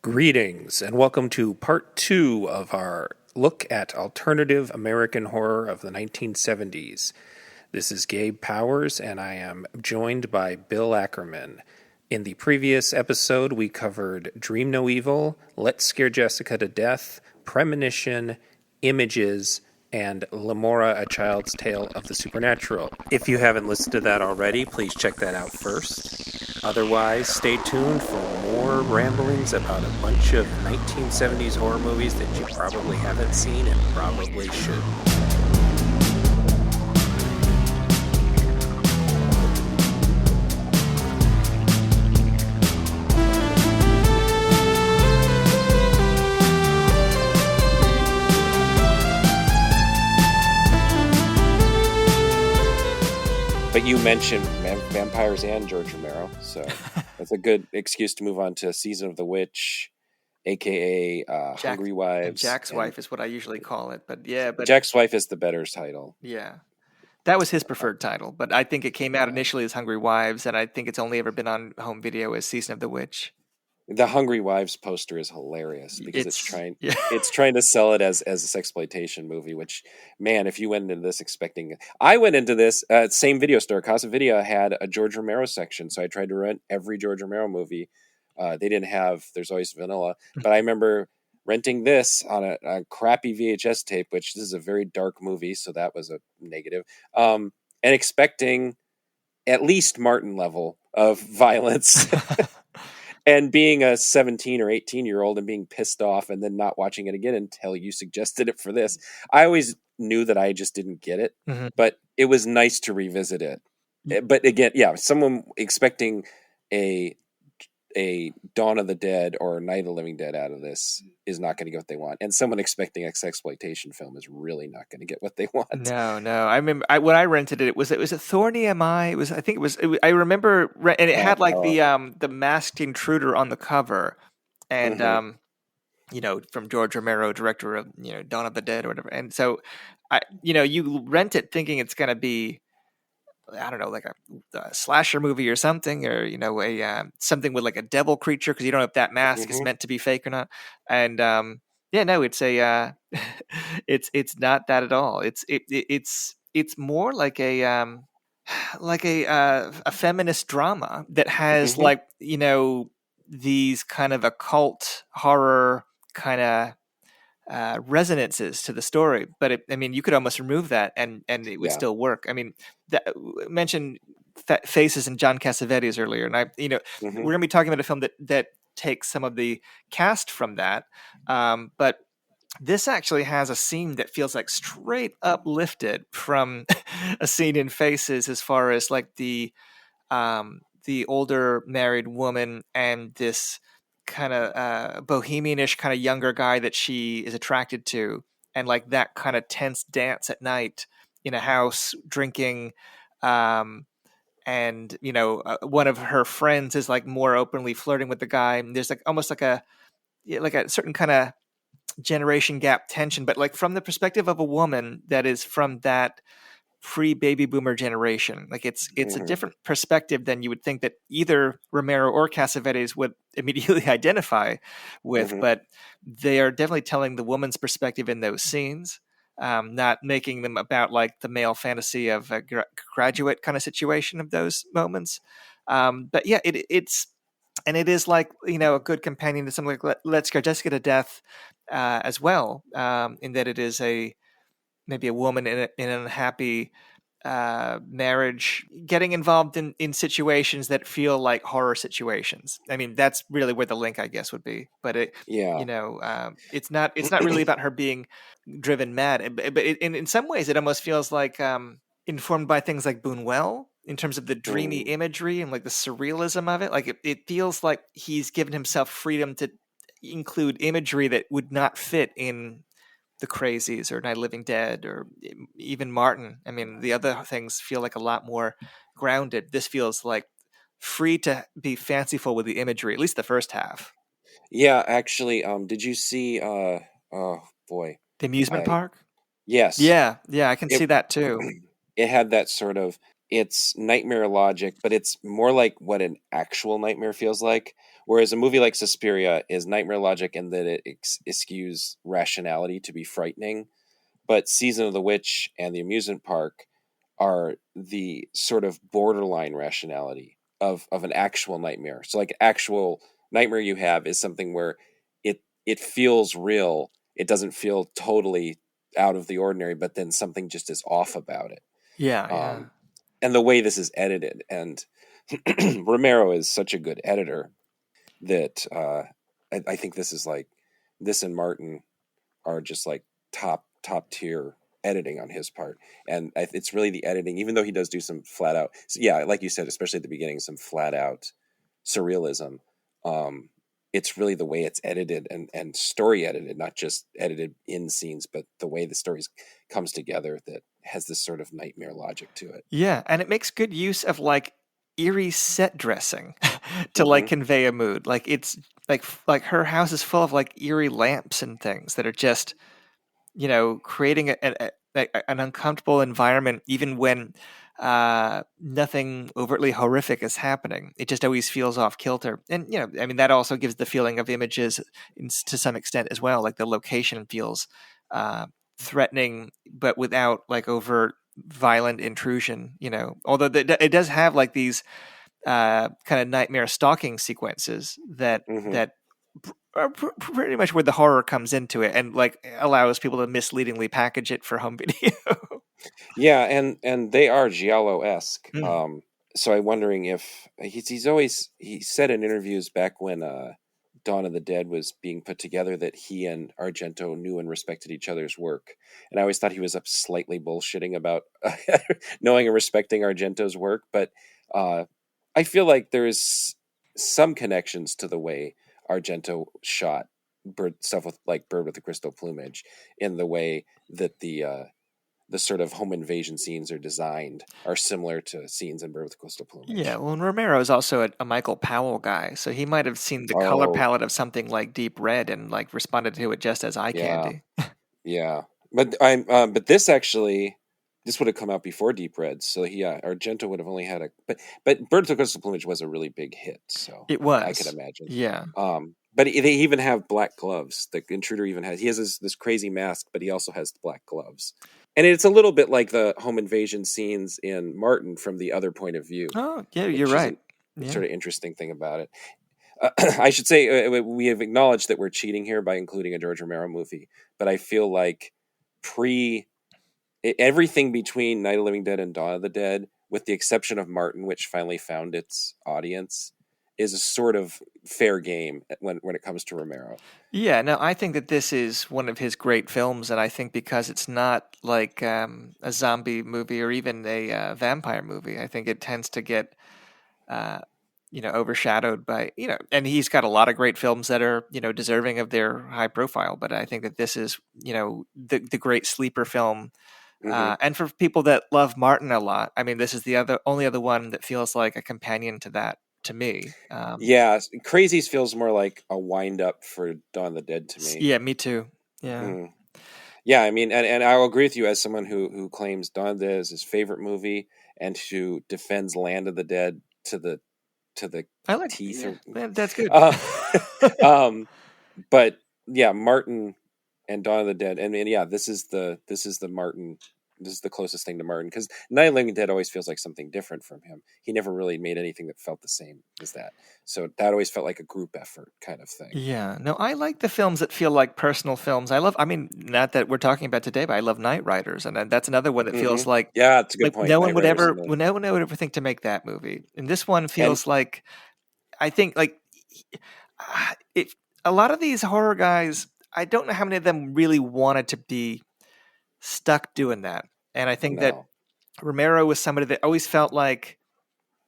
Greetings, and welcome to part 2 of our look at alternative American horror of the 1970s. This is Gabe Powers, and I am joined by Bill Ackerman. In the previous episode, we covered Dream No Evil, Let's Scare Jessica to Death, Premonition, Images, and Lamora, A Child's Tale of the Supernatural. If you haven't listened to that already, please check that out first. Otherwise, stay tuned for more ramblings about a bunch of 1970s horror movies that you probably haven't seen and probably should. But you mentioned vampires and George Romero, so that's a good excuse to move on to Season of the Witch, a.k.a. Hungry Wives. Jack's Wife is what I usually call it, but Jack's Wife is the better title. Yeah, that was his preferred title, but I think it came out initially as Hungry Wives, and I think it's only ever been on home video as Season of the Witch. The Hungry Wives poster is hilarious because it's trying to sell it as a sexploitation movie, which, man, if you went into this expecting... I went into this, same video store, Casa Video had a George Romero section, so I tried to rent every George Romero movie. They didn't have There's Always Vanilla, but I remember renting this on a crappy VHS tape, which this is a very dark movie, so that was a negative, and expecting at least Martin level of violence. And being a 17 or 18-year-old and being pissed off and then not watching it again until you suggested it for this. I always knew that I just didn't get it, but it was nice to revisit it. But again, someone expecting a Dawn of the Dead or Night of the Living Dead out of this is not going to get what they want. And someone expecting a sexploitation film is really not going to get what they want. No. I remember when I rented it, it was a Thorny MI. I remember, and it had like the masked intruder on the cover, and from George Romero, director of Dawn of the Dead or whatever. And so, you rent it thinking it's going to be, I don't know, like a slasher movie or something, or something with like a devil creature, because you don't know if that mask is meant to be fake or not. And it's a it's not that at all. It's more like a feminist drama that has these kind of occult horror kind of resonances to the story, but you could almost remove that and it would still work. I mentioned Faces and John Cassavetes earlier, and we're going to be talking about a film that takes some of the cast from that, but this actually has a scene that feels like straight up lifted from a scene in Faces, as far as like the older married woman and this kind of bohemian-ish kind of younger guy that she is attracted to, and like that kind of tense dance at night in a house drinking, and one of her friends is like more openly flirting with the guy, and there's like almost like a certain kind of generation gap tension, but like from the perspective of a woman that is from that pre-baby boomer generation. Like it's a different perspective than you would think that either Romero or Cassavetes would immediately identify with, but they are definitely telling the woman's perspective in those scenes, not making them about like the male fantasy of a graduate kind of situation of those moments. But yeah, it is like, a good companion to something like Let's Scare Jessica to Death as well, in that it is maybe a woman in an unhappy marriage getting involved in situations that feel like horror situations. That's really where the link, I guess, would be. But it's not really about her being driven mad. But in some ways, it almost feels like informed by things like Buñuel in terms of the dreamy imagery and like the surrealism of it. Like it feels like he's given himself freedom to include imagery that would not fit in The Crazies or Night of the Living Dead or even Martin. The other things feel like a lot more grounded. This feels like free to be fanciful with the imagery, at least the first half. Yeah, actually, did you see, The Amusement Park? Yes. Yeah, I can see that too. It had that sort of, it's nightmare logic, but it's more like what an actual nightmare feels like, Whereas a movie like Suspiria is nightmare logic in that it eschews rationality to be frightening. But Season of the Witch and the amusement park are the sort of borderline rationality of an actual nightmare. So like actual nightmare you have is something where it feels real. It doesn't feel totally out of the ordinary, but then something just is off about it. Yeah. And the way this is edited, and Romero is such a good editor that I think this is like, this and Martin are just like top tier editing on his part. And it's really the editing, even though he does do some flat out, yeah, like you said, especially at the beginning, some flat out surrealism. It's really the way it's edited and story edited, not just edited in scenes, but the way the stories comes together that has this sort of nightmare logic to it. Yeah, and it makes good use of like eerie set dressing to like convey a mood. Like it's like her house is full of like eerie lamps and things that are just, you know, creating an uncomfortable environment even when nothing overtly horrific is happening. It just always feels off kilter. And, you know, I mean, that also gives the feeling of images to some extent as well. Like the location feels threatening, but without like overt violent intrusion, you know, although it does have like these kind of nightmare stalking sequences that are pretty much where the horror comes into it and like allows people to misleadingly package it for home video. Yeah, and they are Giallo-esque. So I'm wondering if he said in interviews back when Dawn of the Dead was being put together that he and Argento knew and respected each other's work. And I always thought he was up slightly bullshitting about knowing and respecting Argento's work, but I feel like there's some connections to the way Argento shot stuff with like Bird with the Crystal Plumage, in the way that the sort of home invasion scenes are designed are similar to scenes in Bird with the Crystal Plumage. Yeah, well, and Romero is also a Michael Powell guy, so he might have seen the color palette of something like Deep Red and like responded to it just as eye candy. Yeah, but but this would have come out before Deep Red, so Argento would have only had but Bird with the Crystal Plumage was a really big hit, so it was. I could imagine. Yeah. But they even have black gloves. The intruder even has this crazy mask, but he also has black gloves. And it's a little bit like the home invasion scenes in Martin from the other point of view. Oh, yeah, you're right. Sort of interesting thing about it. I should say we have acknowledged that we're cheating here by including a George Romero movie, but I feel like everything between Night of the Living Dead and Dawn of the Dead, with the exception of Martin, which finally found its audience, is a sort of fair game when it comes to Romero. Yeah, no, I think that this is one of his great films, and I think because it's not like a zombie movie or even a vampire movie, I think it tends to get overshadowed by, and he's got a lot of great films that are, deserving of their high profile, but I think that this is, the great sleeper film. And for people that love Martin a lot, I mean, this is the only other one that feels like a companion to that. To me, yeah, Crazies feels more like a wind up for Dawn of the Dead to me. Yeah, me too. Yeah, yeah. I mean, and I'll agree with you as someone who claims Dawn of the Dead is his favorite movie and who defends Land of the Dead to the I like teeth. That's good. But yeah, Martin and Dawn of the Dead, and yeah, this is the Martin. This is the closest thing to Martin, because Night of the Living Dead always feels like something different from him. He never really made anything that felt the same as that. So that always felt like a group effort kind of thing. Yeah. No, I like the films that feel like personal films. Not that we're talking about today, but I love Night Riders. And that's another one that feels like... Yeah, it's a good point. No one would ever think to make that movie. And this one feels like... I think like... a lot of these horror guys, I don't know how many of them really wanted to be stuck doing that. And I think that Romero was somebody that always felt like,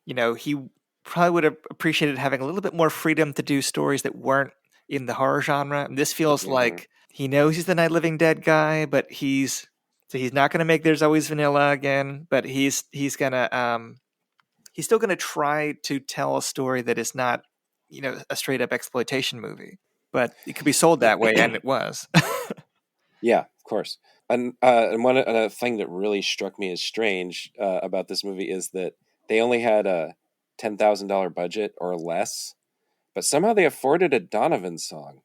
he probably would have appreciated having a little bit more freedom to do stories that weren't in the horror genre. And this feels like he knows he's the Night Living Dead guy, but he's not going to make There's Always Vanilla again, but he's still going to try to tell a story that is not, a straight up exploitation movie, but it could be sold that way. And it was. Yeah, of course. And one thing that really struck me as strange about this movie is that they only had a $10,000 budget or less, but somehow they afforded a Donovan song.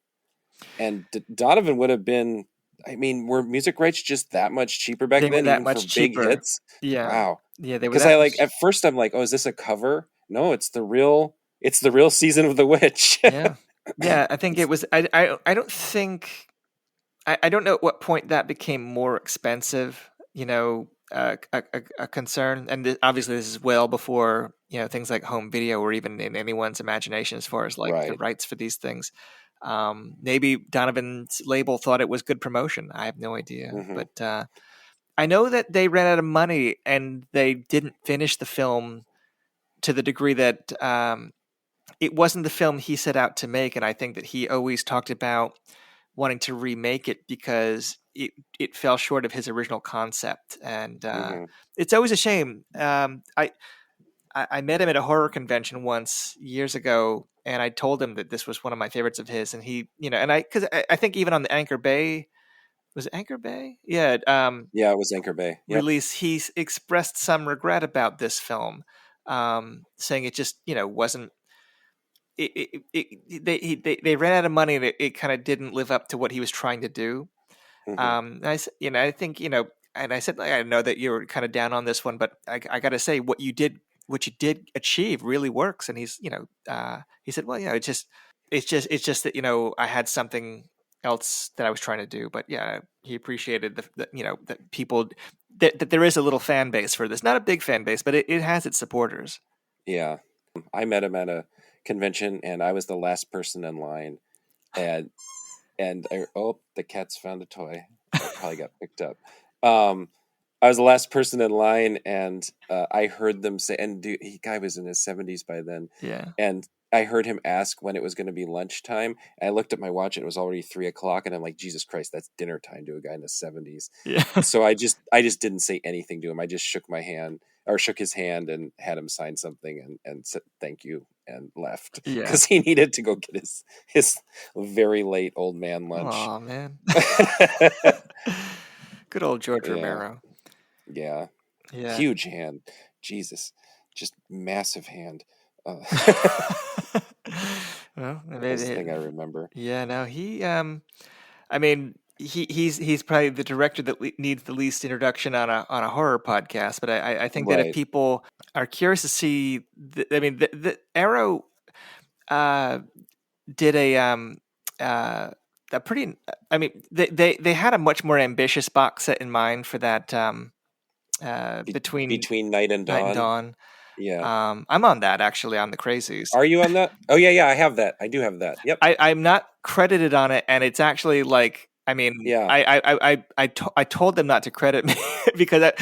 And Donovan would have been, I mean, were music rights just that much cheaper back They were then, that even for much big cheaper. hits? Yeah. Wow. Yeah, they were Because that I like, much... at first I'm like, oh, is this a cover? No, it's the real Season of the Witch. Yeah. Yeah, I think it was, I don't think, I don't know at what point that became more expensive, a concern. And obviously this is well before, things like home video were even in anyone's imagination as far as like the Right. rights for these things. Maybe Donovan's label thought it was good promotion. I have no idea. Mm-hmm. But I know that they ran out of money and they didn't finish the film to the degree that it wasn't the film he set out to make. And I think that he always talked about wanting to remake it because it fell short of his original concept. And it's always a shame. I met him at a horror convention once years ago, and I told him that this was one of my favorites of his. And he, because I think even on the Anchor Bay, was it Anchor Bay? Yeah. Yeah, it was Anchor Bay. Yep. Release. He expressed some regret about this film, saying it just, wasn't. They ran out of money, and it kind of didn't live up to what he was trying to do. I think, and I said, I know that you're kind of down on this one, but I got to say what you did achieve really works. And he said, well, it's just that, I had something else that I was trying to do. But yeah, he appreciated that people, that there is a little fan base for this, not a big fan base, but it has its supporters. Yeah. I met him at a convention and I was the last person in line. And the cat's found a toy. It probably got picked up. I was the last person in line, and I heard them say, and guy was in his 70s by then. Yeah. And I heard him ask when it was going to be lunchtime. And I looked at my watch, and it was already 3:00, and I'm like, Jesus Christ, that's dinner time to a guy in his 70s. Yeah. So I just didn't say anything to him. I just shook his hand and had him sign something and said thank you and left. Yeah. Because he needed to go get his very late old man lunch. Oh man. Good old George Romero. Yeah. Huge hand. Jesus. Just massive hand. Well, that's the thing I remember. Yeah, no, he he's probably the director that needs the least introduction on a horror podcast, but I think that if people are curious to see the Arrow did a pretty, they had a much more ambitious box set in mind for that between Night and Dawn. Yeah. I'm on that actually, on the Crazies. Are you on that? Oh yeah, I have that. I do have that. Yep. I'm not credited on it, and it's actually like, I told them not to credit me because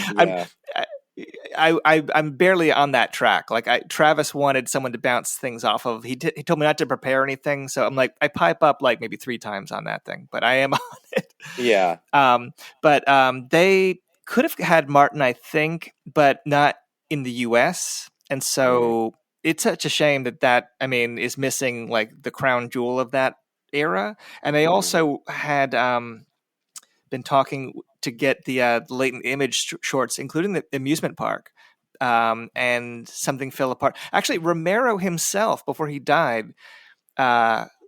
I'm barely on that track. Like Travis wanted someone to bounce things off of. He told me not to prepare anything, so I'm like, I pipe up like maybe 3 times on that thing, but I am on it. Yeah. But they could have had Martin, I think, but not in the U.S. And so it's such a shame that is missing like the crown jewel of that era. And they also had been talking to get the latent image shorts, including the amusement park. And something fell apart. Actually, Romero himself, before he died,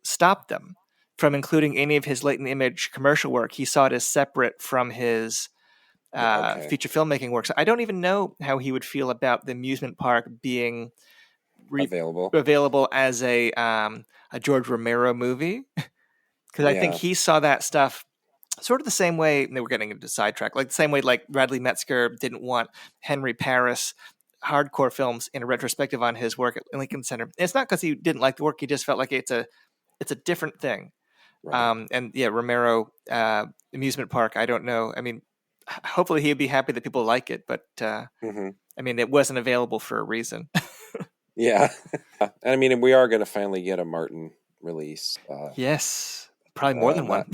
stopped them from including any of his latent image commercial work. He saw it as separate from his feature filmmaking work. So I don't even know how he would feel about the amusement park being available as a George Romero movie, because I think he saw that stuff sort of the same way. They were getting into sidetrack, like the same way like Bradley Metzger didn't want Henry Paris hardcore films in a retrospective on his work at Lincoln Center. And it's not because he didn't like the work; he just felt like it's a different thing. Right. And yeah, Romero amusement park. I don't know. I mean, hopefully he'd be happy that people like it, but it wasn't available for a reason. Yeah. And I mean, we are going to finally get a Martin release. Yes. Probably more than one.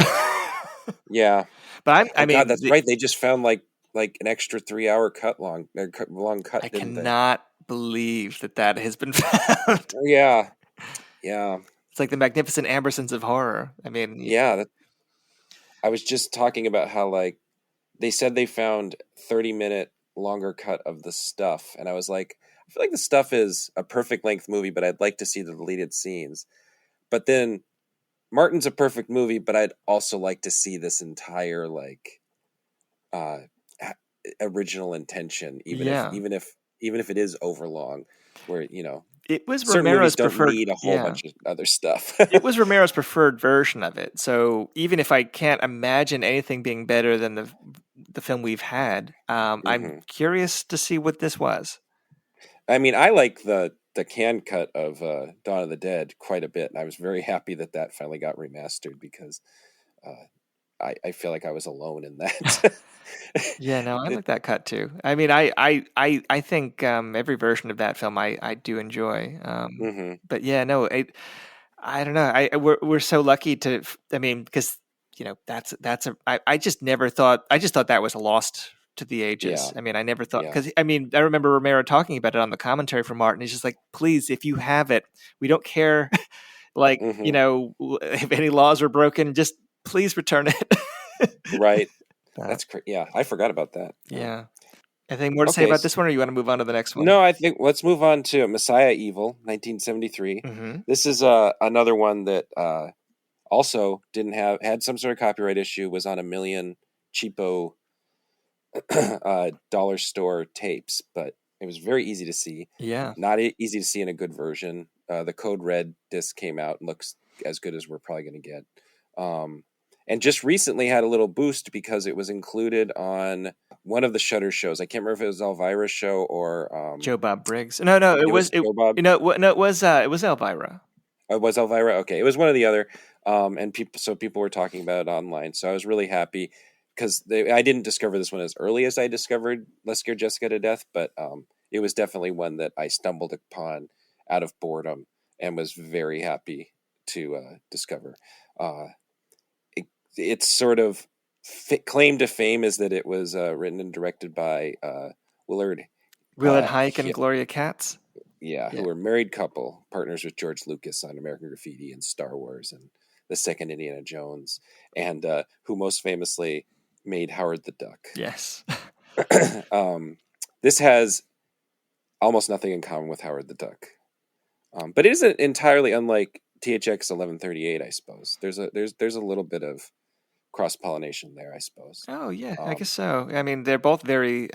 Yeah. But God, that's right. They just found like an extra 3-hour long cut. I cannot believe that has been found. Yeah. Yeah. It's like the Magnificent Ambersons of horror. I mean, yeah. I was just talking about how like they said they found 30-minute longer cut of The Stuff, and I was like, I feel like The Stuff is a perfect length movie, but I'd like to see the deleted scenes. But then Martin's a perfect movie, but I'd also like to see this entire original intention, even if it is overlong, where it was certain Romero's movies don't preferred. need a whole bunch of other stuff. It was Romero's preferred version of it. So even if I can't imagine anything being better than the film we've had, I'm curious to see what this was. I mean, I like the canned cut of Dawn of the Dead quite a bit, and I was very happy that finally got remastered because I feel like I was alone in that. Yeah, no, I like that cut too. I mean, I think every version of that film I do enjoy. But yeah, no, I don't know. We're so lucky to. I mean, because I just never thought. I just thought that was a lost to the ages. Yeah. I mean, I never thought because I mean, I remember Romero talking about it on the commentary for Martin. He's just like, please, if you have it, we don't care. Like if any laws were broken, just please return it. Right. That's crazy. Yeah, I forgot about that. Yeah. Anything more to say about this one, or you want to move on to the next one? No, I think let's move on to Messiah Evil, 1973. This is another one that also had some sort of copyright issue, was on a million cheapo dollar store tapes, but it was very easy to see. Yeah. Not easy to see in a good version. The Code Red disc came out and looks as good as we're probably going to get. And just recently had a little boost because it was included on one of the Shudder shows. I can't remember if it was Elvira's show or Joe Bob Briggs. No, it was Joe Bob. No, it was Elvira. It was Elvira. Okay, it was one or the other. And people were talking about it online. So I was really happy because I didn't discover this one as early as I discovered Let's Scare Jessica to Death, but it was definitely one that I stumbled upon out of boredom and was very happy to discover. It's sort of claim to fame is that it was written and directed by Willard Huyck and Gloria Katz. Yeah, who were a married couple, partners with George Lucas on American Graffiti and Star Wars and the second Indiana Jones, and who most famously made Howard the Duck. Yes. This has almost nothing in common with Howard the Duck, but it isn't entirely unlike THX 1138. I suppose there's a little bit of cross-pollination there, I suppose. Oh yeah, I guess so. I mean, they're both very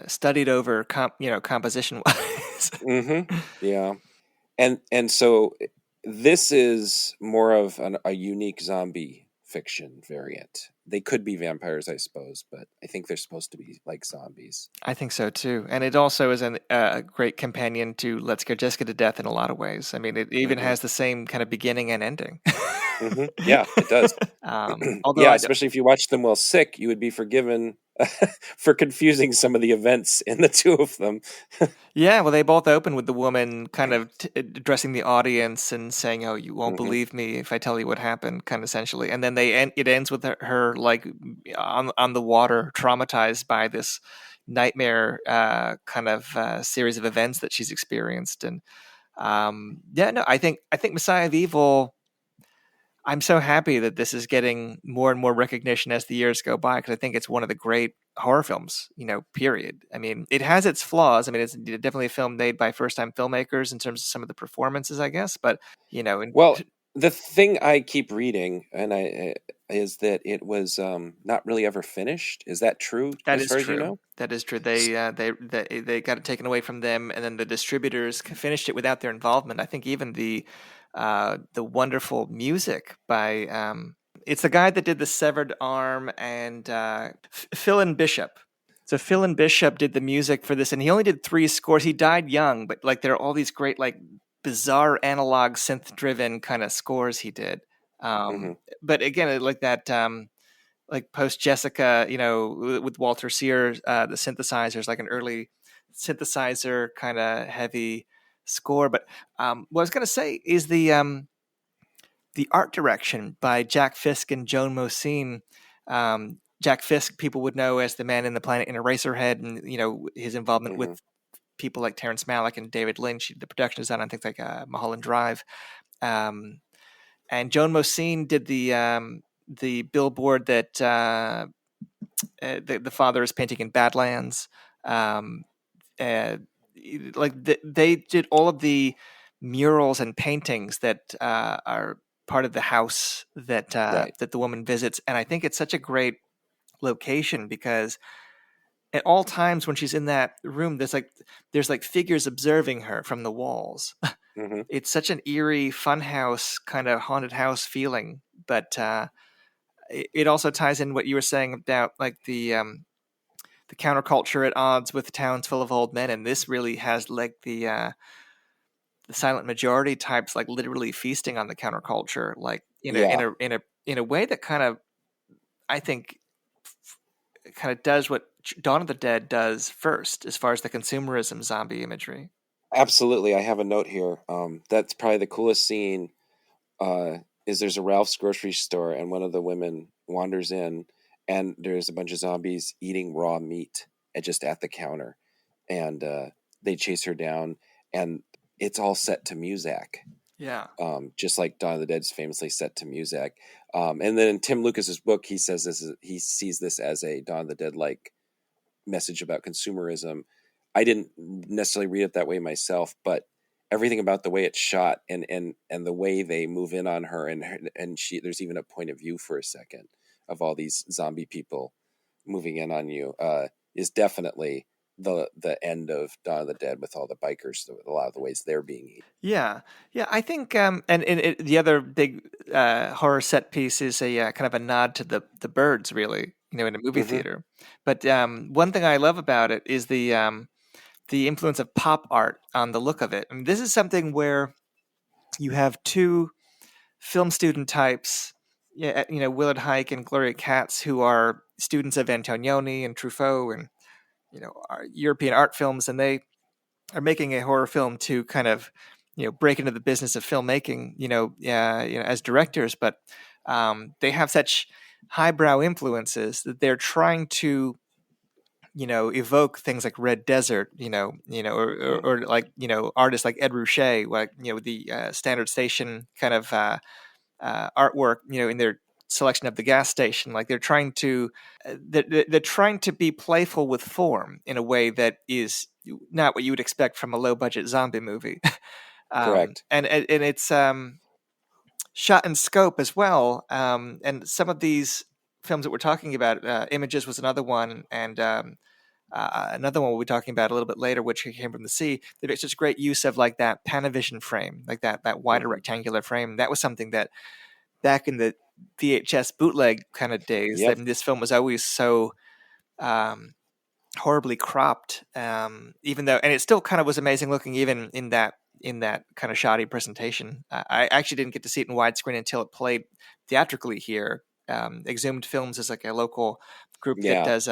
studied over composition wise. Yeah, and so this is more of a unique zombie fiction variant. They could be vampires, I suppose, but I think they're supposed to be like zombies. I think so too, and it also is a great companion to Let's Scare Jessica to Death in a lot of ways. I mean, it even has the same kind of beginning and ending. Yeah, it does. Although especially if you watch them while sick, you would be forgiven for confusing some of the events in the two of them. Yeah, well, they both open with the woman kind of addressing the audience and saying, "Oh, you won't believe me if I tell you what happened," kind of essentially. And then it ends with her like on the water, traumatized by this nightmare kind of series of events that she's experienced. And I think Messiah of Evil. I'm so happy that this is getting more and more recognition as the years go by, because I think it's one of the great horror films, period. I mean, it has its flaws. I mean, it's definitely a film made by first-time filmmakers in terms of some of the performances, I guess. But, Well, the thing I keep reading is that it was not really ever finished. Is that true? That is true. That is true. They got it taken away from them, and then the distributors finished it without their involvement. I think even the wonderful music by it's the guy that did the Severed Arm and Phil Bishop. So Phil Bishop did the music for this, and he only did 3 scores. He died young, but like there are all these great like bizarre analog synth driven kind of scores he did. But again, like that like post Jessica, with Walter Sear, the synthesizers, like an early synthesizer kind of heavy score. But what I was going to say is the art direction by Jack Fisk and Joan Mosine. Jack Fisk, people would know as the man in the Planet in Eraserhead, and his involvement with people like Terrence Malick and David Lynch, the production design on things like Mulholland Drive. And Joan Mosine did the billboard that the father is painting in Badlands. They did all of the murals and paintings that are part of the house that Right. that the woman visits. And I think it's such a great location because at all times when she's in that room, there's like figures observing her from the walls. Mm-hmm. It's such an eerie, fun house, kind of haunted house feeling. But it also ties in what you were saying about like the counterculture at odds with towns full of old men, and this really has like the silent majority types like literally feasting on the counterculture, like in a way that kind of, I think, kind of does what Dawn of the Dead does first, as far as the consumerism zombie imagery. Absolutely. I have a note here. That's probably the coolest scene. Is there's a Ralph's grocery store, and one of the women wanders in, and there's a bunch of zombies eating raw meat just at the counter, and they chase her down, and it's all set to music. Yeah. Just like Dawn of the Dead's famously set to music. And then in Tim Lucas's book, he says he sees this as a Dawn of the Dead like message about consumerism. I didn't necessarily read it that way myself, but everything about the way it's shot and the way they move in on her and she, there's even a point of view for a second of all these zombie people moving in on you, is definitely the end of Dawn of the Dead with all the bikers, a lot of the ways they're being eaten. Yeah, I think, and the other big horror set piece is a kind of a nod to the birds, really, in a movie theater. But one thing I love about it is the influence of pop art on the look of it. I mean, this is something where you have two film student types, Willard Huyck and Gloria Katz, who are students of Antonioni and Truffaut and European art films, and they are making a horror film to kind of break into the business of filmmaking, as directors. But they have such highbrow influences that they're trying to evoke things like Red Desert, or like artists like Ed Ruscha, like the Standard Station kind of artwork, in their selection of the gas station. Like they're trying to be playful with form in a way that is not what you would expect from a low budget zombie movie. Correct. And it's shot in scope as well. And some of these films that we're talking about, Images was another one, and another one we'll be talking about a little bit later, which came from the sea. They make such great use of like that Panavision frame, like that wider rectangular frame. That was something that back in the VHS bootleg kind of days, this film was always so horribly cropped, even though, and it still kind of was amazing looking even in that kind of shoddy presentation. I actually didn't get to see it in widescreen until it played theatrically here. Exhumed Films is like a local group that does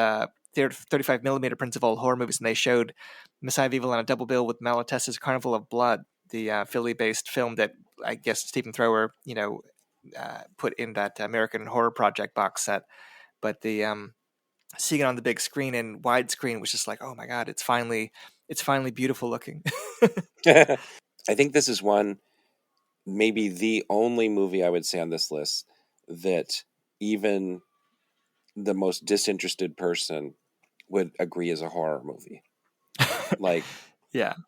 35 millimeter prints of old horror movies, and they showed Messiah of Evil on a double bill with Malatesta's Carnival of Blood, the Philly-based film that I guess Stephen Thrower, put in that American Horror Project box set. But the seeing it on the big screen and widescreen was just like, oh my god, it's finally beautiful looking. I think this is maybe the only movie I would say on this list that even the most disinterested person would agree is a horror movie. Like,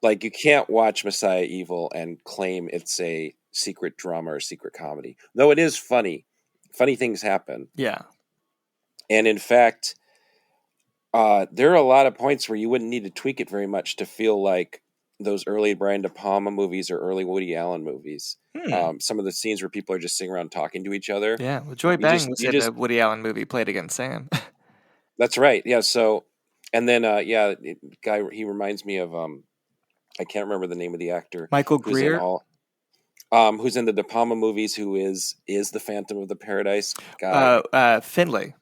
like you can't watch Messiah Evil and claim it's a secret drama or secret comedy, though it is funny. Funny things happen. Yeah. And in fact, there are a lot of points where you wouldn't need to tweak it very much to feel like those early Brian De Palma movies or early Woody Allen movies. Some of the scenes where people are just sitting around talking to each other. Yeah, well, Joy Bang was in a Woody Allen movie, Played Against Sam. That's right. Yeah. So, and then guy, he reminds me of I can't remember the name of the actor. Michael Greer. Who's in the De Palma movies? Who is the Phantom of the Paradise guy? Finley.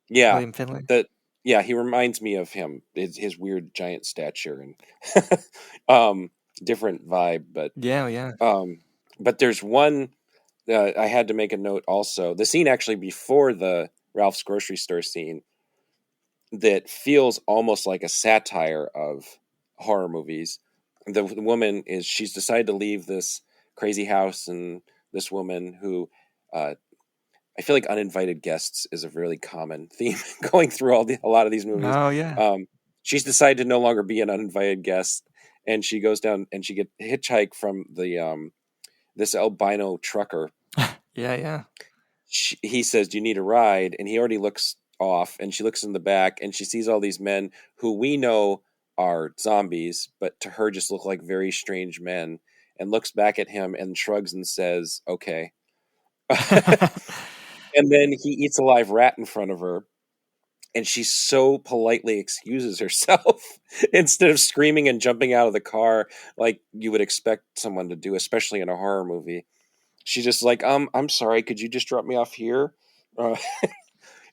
Yeah, William Finley. He reminds me of him. His weird giant stature and different vibe, but yeah. But there's one I had to make a note also. The scene actually before the Ralph's grocery store scene that feels almost like a satire of horror movies. The woman she's decided to leave this crazy house, and this woman who I feel like uninvited guests is a really common theme going through a lot of these movies. Oh yeah. She's decided to no longer be an uninvited guest, and she goes down and she get hitchhike from the this albino trucker. Yeah. He says, "Do you need a ride?" And he already looks off, and she looks in the back, and she sees all these men who we know are zombies, but to her just look like very strange men, and looks back at him and shrugs and says, "Okay." And then he eats a live rat in front of her, and she so politely excuses herself instead of screaming and jumping out of the car like you would expect someone to do, especially in a horror movie. She's just like, I'm sorry, could you just drop me off here?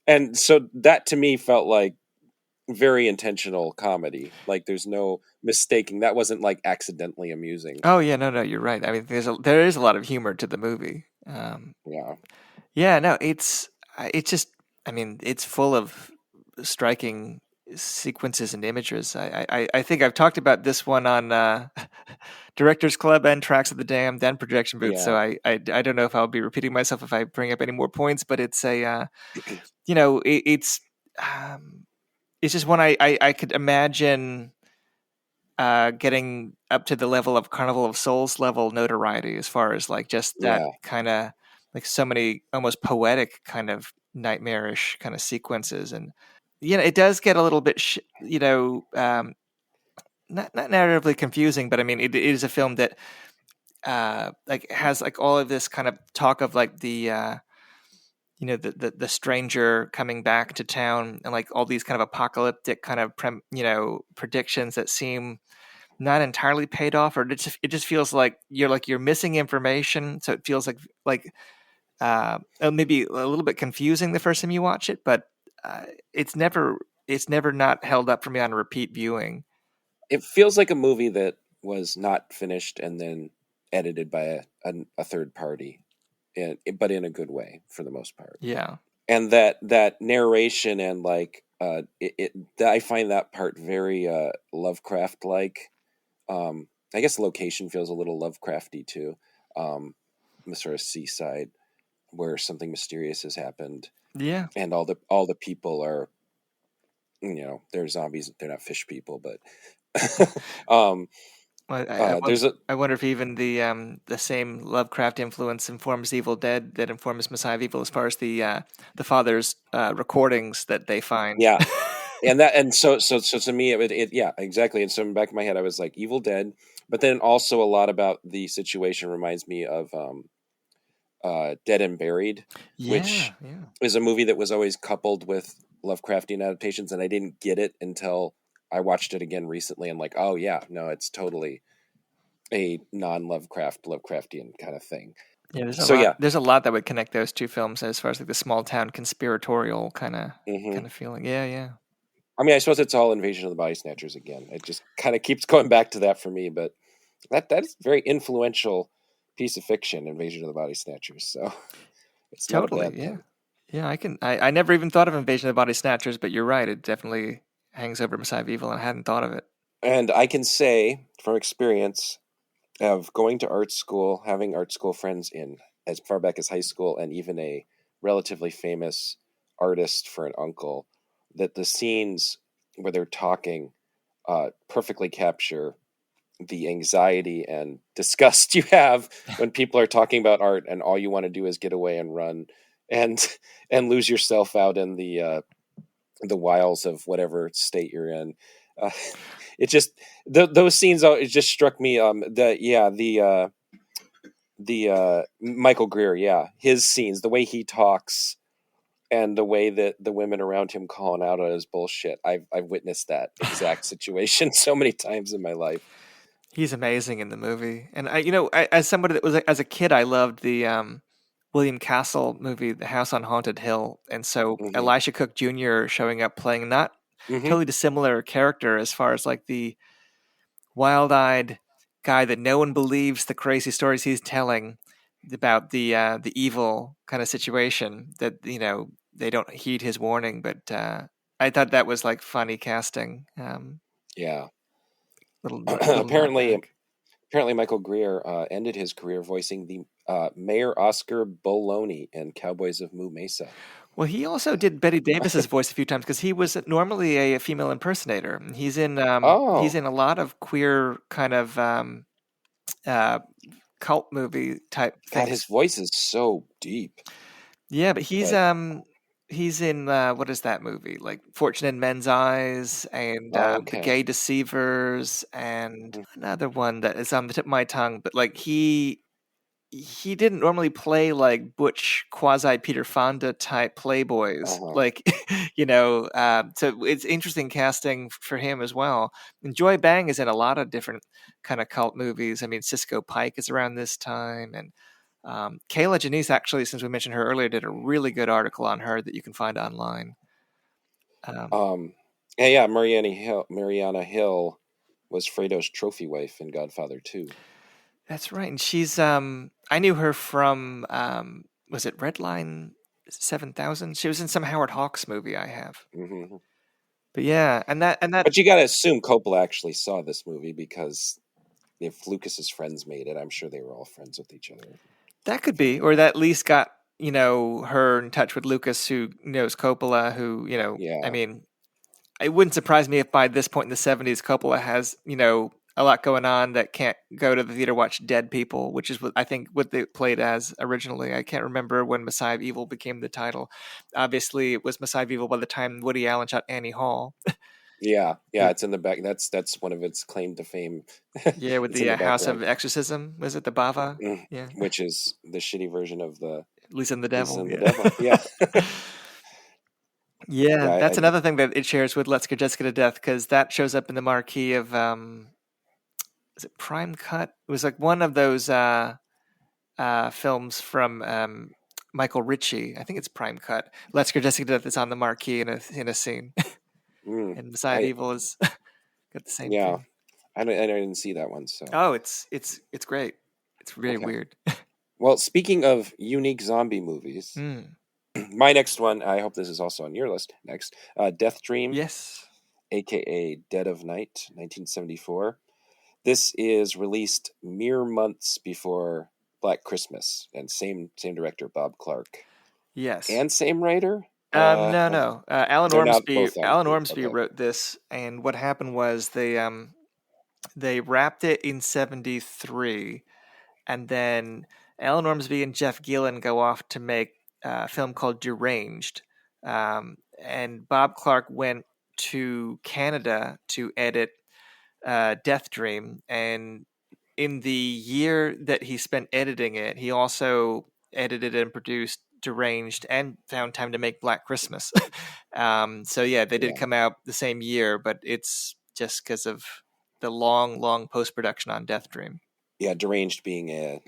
And so that to me felt like very intentional comedy. Like there's no mistaking. That wasn't like accidentally amusing. Oh yeah, no, you're right. I mean, there is a lot of humor to the movie. Yeah. Yeah, no, it's just, I mean, it's full of striking sequences and images. I think I've talked about this one on Directors Club and Tracks of the Damned and Projection Booth. Yeah. So I don't know if I'll be repeating myself if I bring up any more points, but it's a you know, it's just one I could imagine getting up to the level of Carnival of Souls level notoriety, as far as like just that kind of like so many almost poetic kind of nightmarish kind of sequences. And it does get a little bit not narratively confusing, but I mean it is a film that like has like all of this kind of talk of like the the stranger coming back to town, and like all these kind of apocalyptic kind of predictions that seem not entirely paid off, or it just feels like you're missing information. So it feels like maybe a little bit confusing the first time you watch it, but it's never not held up for me on repeat viewing. It feels like a movie that was not finished and then edited by a third party, but in a good way for the most part. Yeah. And that narration and like I find that part very Lovecraft like. I guess the location feels a little Lovecrafty too. The sort of seaside where something mysterious has happened. Yeah. And all the people are, they're zombies. They're not fish people, but I wonder if even the same Lovecraft influence informs Evil Dead that informs Messiah of Evil, as far as the father's recordings that they find. Yeah. And so to me, it yeah, exactly. And so in the back of my head, I was like Evil Dead, but then also a lot about the situation reminds me of Dead and Buried, which is a movie that was always coupled with Lovecraftian adaptations, and I didn't get it until I watched it again recently. And like, oh yeah, no, it's totally a Lovecraftian kind of thing. Yeah, there's a lot that would connect those two films as far as like the small town conspiratorial kind of feeling. Yeah. I mean, I suppose it's all Invasion of the Body Snatchers again. It just kind of keeps going back to that for me, but that's a very influential piece of fiction, Invasion of the Body Snatchers. So it's totally, yeah. I never even thought of Invasion of the Body Snatchers, but you're right. It definitely hangs over Messiah of Evil, and I hadn't thought of it. And I can say from experience of going to art school, having art school friends in as far back as high school, and even a relatively famous artist for an uncle, that the scenes where they're talking perfectly capture the anxiety and disgust you have when people are talking about art and all you want to do is get away and run and lose yourself out in the wiles of whatever state you're in. It just those scenes. It just struck me. The Michael Greer. His scenes, the way he talks, and the way that the women around him calling out on his bullshit. I've witnessed that exact situation so many times in my life. He's amazing in the movie, and as somebody that was as a kid, I loved the William Castle movie, The House on Haunted Hill, and so Elisha Cook Jr. showing up playing not totally dissimilar character as far as like the wild-eyed guy that no one believes the crazy stories he's telling about the evil kind of situation, that they don't heed his warning. But I thought that was like funny casting. Apparently Michael Greer ended his career voicing the Mayor Oscar Bologna in Cowboys of Moo Mesa. Well, he also did Betty Davis's voice a few times because he was normally a female impersonator. He's in a lot of queer kind of uh, cult movie type God, things. his voice is so deep. Yeah, but he's in what is that movie? Like Fortune in Men's Eyes and The Gay Deceivers and another one that is on the tip of my tongue. But like he didn't normally play like butch quasi Peter Fonda type playboys, like so it's interesting casting for him as well. And Joy Bang is in a lot of different kind of cult movies. I mean, Cisco Pike is around this time, and Kayla Janice, actually, since we mentioned her earlier, did a really good article on her that you can find online. Mariana Hill was Fredo's trophy wife in Godfather 2. That's right, and she's I knew her from was it Redline 7000? She was in some Howard Hawks movie I have. Mm-hmm. But yeah, and that. But you got to assume Coppola actually saw this movie, because if Lucas's friends made it, I'm sure they were all friends with each other. That could be, or that at least got her in touch with Lucas, who knows Coppola. Who I mean, it wouldn't surprise me if by this point in the 70s, Coppola has a lot going on that can't go to the theater watch Dead People, which is what they played as originally. I can't remember when Messiah of Evil became the title. Obviously, it was Messiah of Evil by the time Woody Allen shot Annie Hall. Yeah, it's in the back. That's one of its claim to fame. Yeah, with the House of Exorcism, was it the Bava? Yeah, which is the shitty version of the Lisa and the Devil. Yeah. Yeah, that's another thing that it shares with Let's Get Jessica to Death, because that shows up in the marquee of is it Prime Cut? It was like one of those films from Michael Ritchie. I think it's Prime Cut. Let's Get Jessica to Death is on the marquee in a scene, and Messiah of Evil is got the same thing. I didn't see that one. So it's great. It's really weird. Well, speaking of unique zombie movies. My next one, I hope this is also on your list next, Deathdream. Yes. A.K.A. Dead of Night, 1974. This is released mere months before Black Christmas, and same director, Bob Clark. Yes. And same writer? No. Alan Ormsby wrote this, and what happened was they wrapped it in 73, and then Alan Ormsby and Jeff Gillen go off to make a film called Deranged, and Bob Clark went to Canada to edit Deathdream, and in the year that he spent editing it, he also edited and produced Deranged and found time to make Black Christmas. So yeah, they did come out the same year, but it's just because of the long post-production on Deathdream. Yeah, Deranged being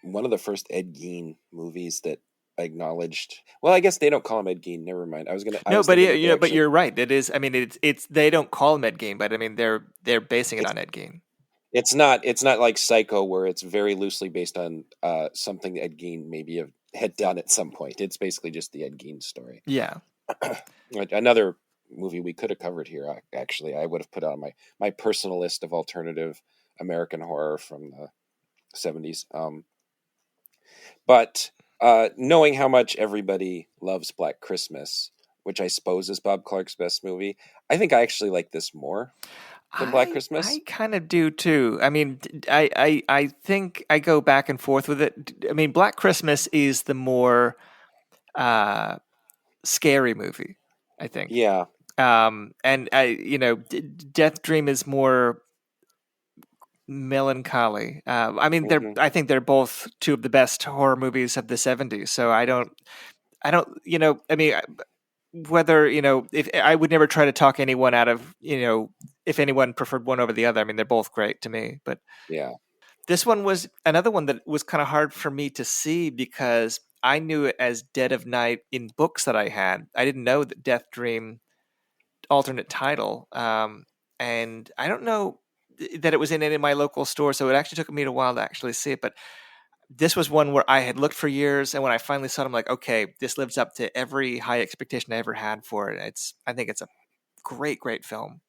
one of the first Ed Gein movies that acknowledged. Well, I guess they don't call him Ed Gein. Never mind. But you're right. It is. I mean, it's they don't call him Ed Gein, but I mean they're basing it on Ed Gein. It's not like Psycho, where it's very loosely based on something Ed Gein maybe had done at some point. It's basically just the Ed Gein story. Yeah. Another movie we could have covered here. Actually, I would have put on my personal list of alternative American horror from the 70s. But knowing how much everybody loves Black Christmas, which I suppose is Bob Clark's best movie, I think I actually like this more than Black Christmas. I kind of do too. I mean, I think I go back and forth with it. I mean, Black Christmas is the more scary movie, I think. Yeah. And Deathdream is more melancholy. I mean, I think they're both two of the best horror movies of the 70s. So I don't, I mean, whether, if I would never try to talk anyone out of, if anyone preferred one over the other. I mean, they're both great to me, but yeah, this one was another one that was kind of hard for me to see because I knew it as Dead of Night in books that I had. I didn't know that Deathdream alternate title. And I don't know that it was in any of my local stores, so it actually took me a while to actually see it. But this was one where I had looked for years, and when I finally saw it, I'm like, okay, this lives up to every high expectation I ever had for it. I think it's a great film.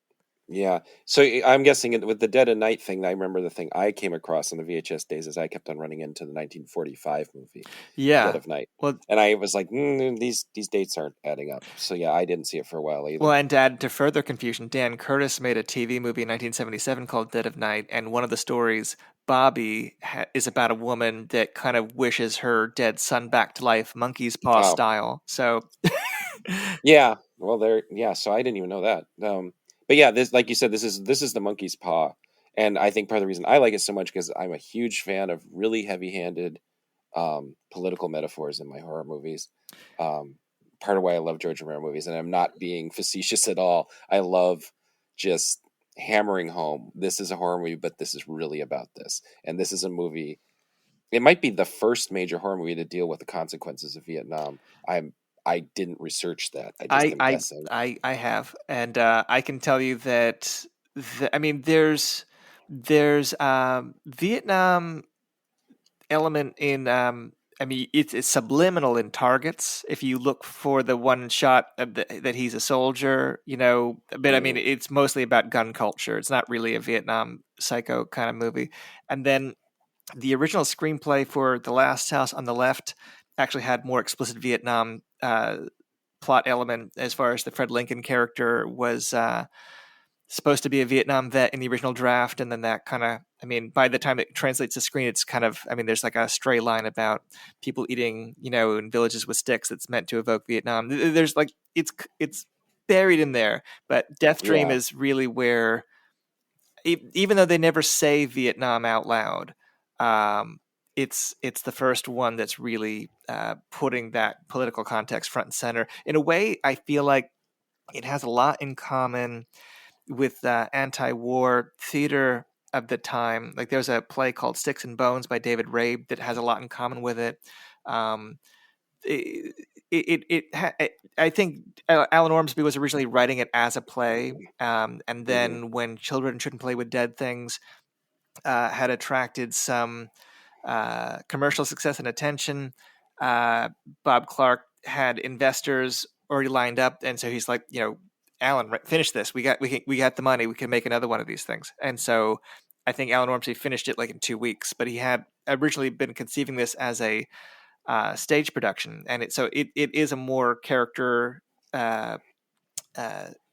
Yeah. So I'm guessing with the Dead of Night thing, I remember the thing I came across on the VHS days is I kept on running into the 1945 movie, Dead Yeah. of Night. Well, And I was like, these dates aren't adding up. So yeah, I didn't see it for a while well, either. and to add to further confusion, Dan Curtis made a TV movie in 1977 called Dead of Night, and one of the stories, Bobby, is about a woman that kind of wishes her dead son back to life, monkey's paw Oh, style. So, yeah. Well, yeah. So I didn't even know that. But yeah, this, like you said, this is the monkey's paw, and I think part of the reason I like it so much because I'm a huge fan of really heavy-handed political metaphors in my horror movies. Um, Part of why I love George Romero movies, and I'm not being facetious at all. I love just hammering home. This is a horror movie, but this is really about this, and this is a movie. It might be the first major horror movie to deal with the consequences of Vietnam. I didn't research that. I just I am I guessing. I have, and I can tell you that I mean, there's Vietnam element in I mean, it's subliminal in targets. If you look for the one shot of that he's a soldier, but I mean, Hmm. it's mostly about gun culture. It's not really a Vietnam psycho kind of movie. And then the original screenplay for The Last House on the Left actually had more explicit Vietnam plot element as far as the Fred Lincoln character was supposed to be a Vietnam vet in the original draft, and then that kind of, I mean, by the time it translates to screen, it's kind of, I mean, there's like a stray line about people eating, in villages with sticks that's meant to evoke Vietnam. There's like it's buried in there, but Deathdream Yeah, is really where, even though they never say Vietnam out loud, um, it's the first one that's really putting that political context front and center. In a way, I feel like it has a lot in common with anti-war theater of the time. Like there's a play called Sticks and Bones by David Rabe that has a lot in common with it. Um, I think Alan Ormsby was originally writing it as a play, and hmm, then when Children Shouldn't Play with Dead Things had attracted some commercial success and attention, Bob Clark had investors already lined up, and so he's like, Alan, finish this. We got the money. We can make another one of these things. And so I think Alan Ormsby finished it like in 2 weeks, but he had originally been conceiving this as a stage production, and it is a more character.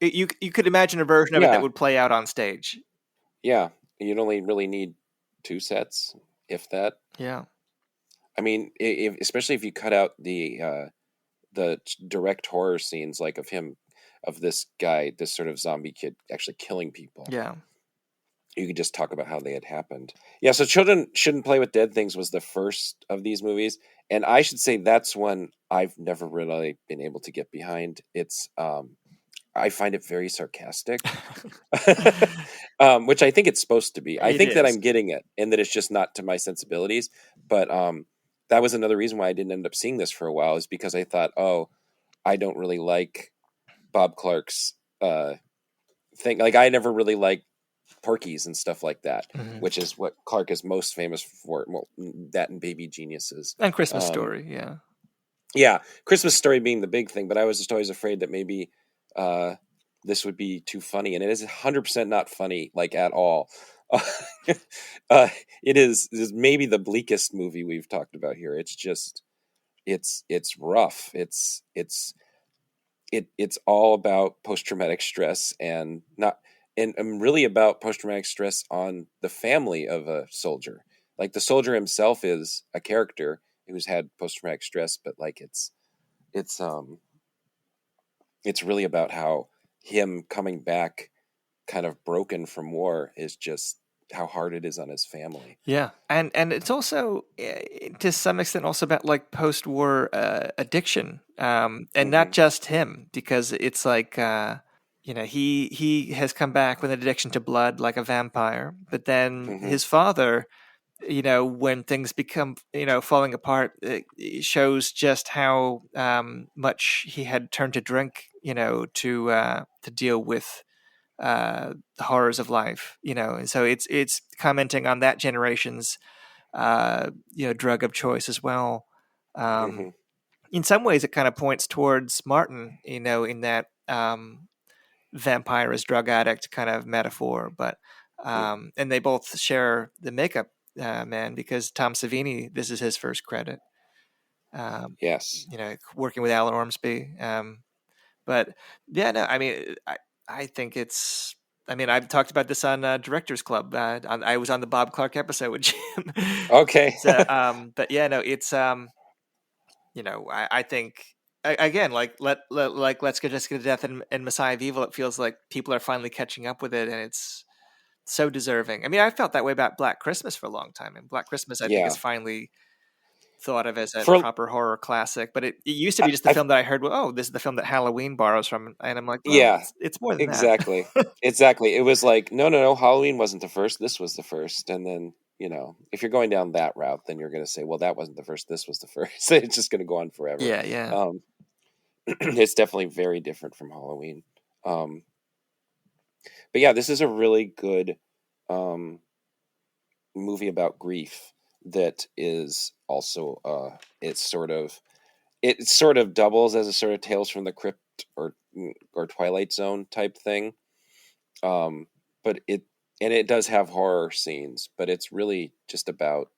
You could imagine a version of it that yeah, would play out on stage. yeah. You'd only really need two sets, if that. Yeah. I mean, especially if you cut out the direct horror scenes, like of this guy, this sort of zombie kid actually killing people. Yeah. You could just talk about how they had happened. Yeah, so Children Shouldn't Play with Dead Things was the first of these movies, and I should say that's one I've never really been able to get behind. It's I find it very sarcastic, which I think it's supposed to be. I It think that is. I'm getting it, and that it's just not to my sensibilities. But that was another reason why I didn't end up seeing this for a while, is because I thought, oh, I don't really like Bob Clark's thing. Like I never really liked Porky's and stuff like that, Mhm. which is what Clark is most famous for. Well, that and Baby Geniuses. And Christmas Um, Story, yeah. yeah, Christmas Story being the big thing, but I was just always afraid that maybe uh, this would be too funny, and it is 100% not funny, like at all. uh, it is maybe the bleakest movie we've talked about here. It's just it's rough. It's all about post traumatic stress and not and really about post traumatic stress on the family of a soldier. Like the soldier himself is a character who's had post traumatic stress, but like it's it's really about how him coming back kind of broken from war is just how hard it is on his family. Yeah, and it's also to some extent also about like post-war addiction, and not Hmm. just him, because it's like he has come back with an addiction to blood like a vampire, but then Hmm. his father, when things become falling apart, it shows just how much he had turned to drink, to deal with the horrors of life, and so it's commenting on that generation's drug of choice as well. Um, Hmm. in some ways, it kind of points towards Martin, in that vampire as drug addict kind of metaphor. But and they both share the makeup man, because Tom Savini, this is his first credit. Yes. Working with Alan Ormsby. But yeah, no, I mean, I think it's. I mean, I've talked about this on Directors Club. I was on the Bob Clark episode with Jim. Okay. So, but yeah, no, it's I think again, like let's get Jessica to Death and Messiah of Evil. It feels like people are finally catching up with it, and it's so deserving. I mean, I felt that way about Black Christmas for a long time, and Black Christmas, I think, is finally thought of as a proper horror classic. But it used to be just the film that I heard, well, oh, this is the film that Halloween borrows from, and I'm like, well, it's more than exactly. that. Exactly. It was like, no, Halloween wasn't the first. This was the first. And then, if you're going down that route, then you're going to say, well, that wasn't the first. This was the first. It's just going to go on forever. Yeah. It's definitely very different from Halloween. But yeah, this is a really good movie about grief that is also it sort of doubles as a sort of Tales from the Crypt or Twilight Zone type thing. But it does have horror scenes, but it's really just about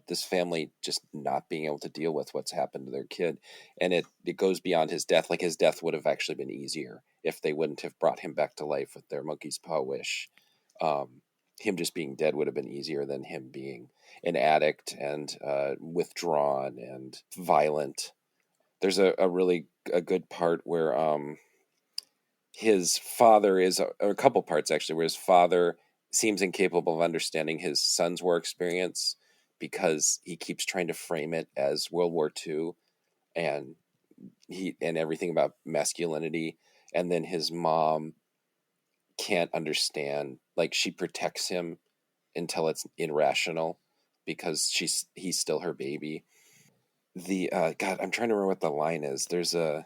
this family just not being able to deal with what's happened to their kid. And it goes beyond his death. Like, his death would have actually been easier if they wouldn't have brought him back to life with their monkey's paw wish. Him just being dead would have been easier than him being an addict and withdrawn and violent. There's a really good part where his father is a couple parts actually, where his father seems incapable of understanding his son's war experience because he keeps trying to frame it as World War II and everything about masculinity. And then his mom can't understand, like, she protects him until it's irrational because he's still her baby. The God, I'm trying to remember what the line is. There's a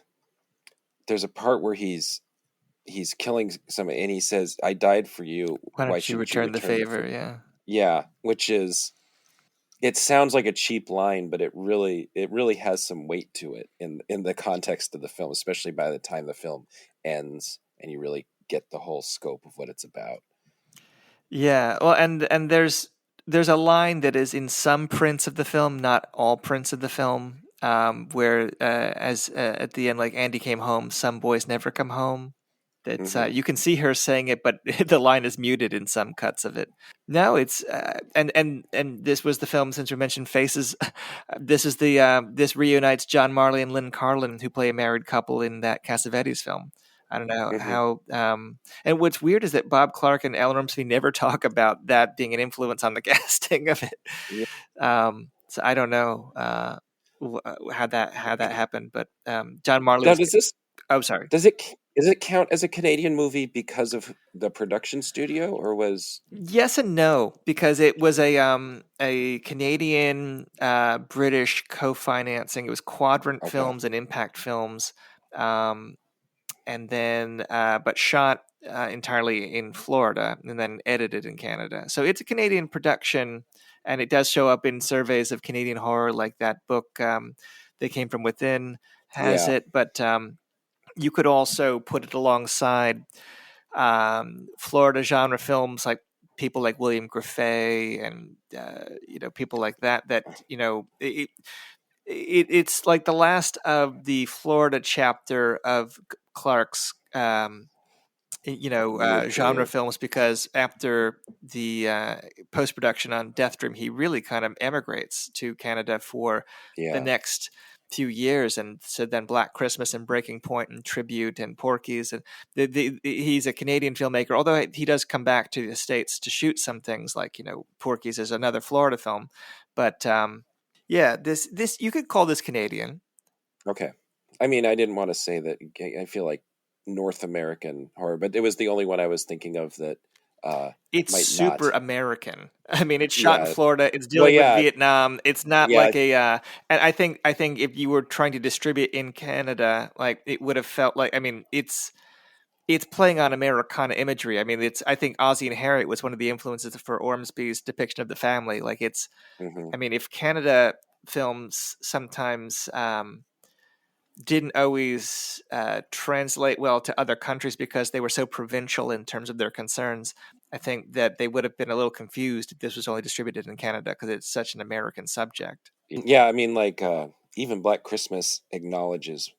part where he's killing somebody and he says, "I died for you. Why don't you return the favor?" Yeah, which is, it sounds like a cheap line, but it really has some weight to it in the context of the film, especially by the time the film ends and you really get the whole scope of what it's about. Yeah, well, and there's a line that is in some prints of the film, not all prints of the film, where as at the end, like, Andy came home, some boys never come home. That's you can see her saying it, but the line is muted in some cuts of it. No, it's and this was the film, since we mentioned Faces. This is this reunites John Marley and Lynn Carlin, who play a married couple in that Cassavetes film. I don't know how. And what's weird is that Bob Clark and Alan Ormsby never talk about that being an influence on the casting of it. Yeah. So I don't know how that happened, but John Marley. Now, does this? Oh, sorry. Does it count as a Canadian movie because of the production studio, or was? Yes and no, because it was a Canadian British co-financing. It was Quadrant Films and Impact Films. And then but shot entirely in Florida and then edited in Canada. So it's a Canadian production, and it does show up in surveys of Canadian horror, like that book They Came From Within has it. But you could also put it alongside Florida genre films, like people like William Griffey and people like that it's like the last of the Florida chapter of Clark's genre films, because after the post-production on Deathdream, he really kind of emigrates to Canada for the next few years. And so then Black Christmas and Breaking Point and Tribute and Porky's, and he's a Canadian filmmaker, although he does come back to the States to shoot some things, like Porky's is another Florida film. But yeah, this you could call this Canadian. Okay. I mean, I didn't want to say that. I feel like North American horror, but it was the only one I was thinking of that it's super American. I mean, it's shot in Florida. It's dealing with Vietnam. It's not like and I think if you were trying to distribute in Canada, like, it would have felt like, I mean, it's playing on Americana imagery. I mean, I think Ozzie and Harriet was one of the influences for Ormsby's depiction of the family. Like, it's I mean, if Canada films sometimes didn't always translate well to other countries because they were so provincial in terms of their concerns. I think that they would have been a little confused if this was only distributed in Canada because it's such an American subject. Yeah, I mean, like even Black Christmas acknowledges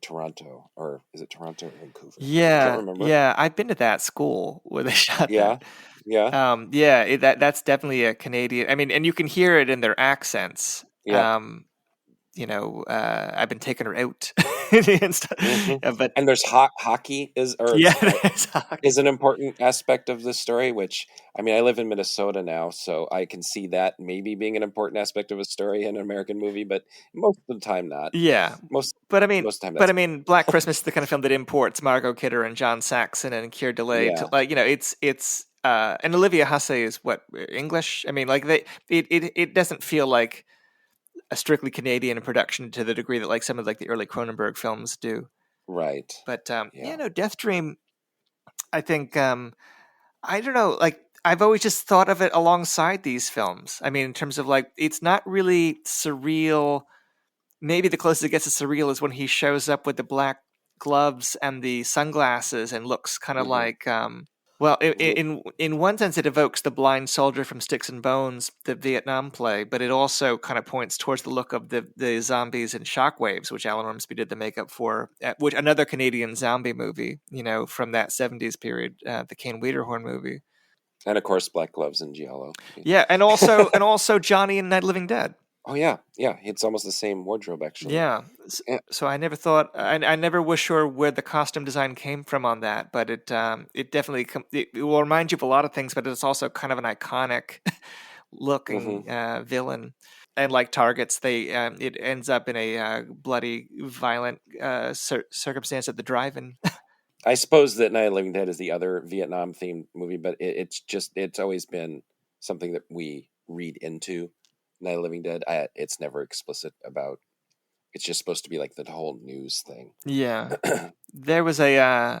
Toronto, or is it Toronto or Vancouver? I can't remember. Yeah, I've been to that school where they shot that. Yeah. That's definitely a Canadian. I mean, and you can hear it in their accents. Yeah. I've been taking her out, and stuff. Mm-hmm. But and there's hockey is an important aspect of the story. Which, I mean, I live in Minnesota now, so I can see that maybe being an important aspect of a story in an American movie, but most of the time not. Yeah, most of the time. I mean, Black Christmas is the kind of film that imports Margot Kidder and John Saxon and Keir Dullea. It's and Olivia Hussey is what, English. I mean, like it doesn't feel like a strictly Canadian production to the degree that like some of like the early Cronenberg films do. Right. But Deathdream, I think, I don't know, like I've always just thought of it alongside these films. I mean, in terms of like, it's not really surreal. Maybe the closest it gets to surreal is when he shows up with the black gloves and the sunglasses and looks kind of like, well, in one sense, it evokes The Blind Soldier from Sticks and Bones, the Vietnam play, but it also kind of points towards the look of the zombies in Shockwaves, which Alan Ormsby did the makeup for, which another Canadian zombie movie, from that 70s period, the Kane Wiederhorn movie. And of course, Black Gloves and Giallo. Yeah, and also Johnny and Night of the Living Dead. Oh yeah, it's almost the same wardrobe actually. Yeah, so I never thought, I never was sure where the costume design came from on that, but it definitely it will remind you of a lot of things, but it's also kind of an iconic looking villain. And like Targets, it ends up in a bloody, violent circumstance at the drive-in. I suppose that Night of the Living Dead is the other Vietnam themed movie, but it's always been something that we read into Night of the Living Dead. It's never explicit about. It's just supposed to be like the whole news thing. Yeah, there was a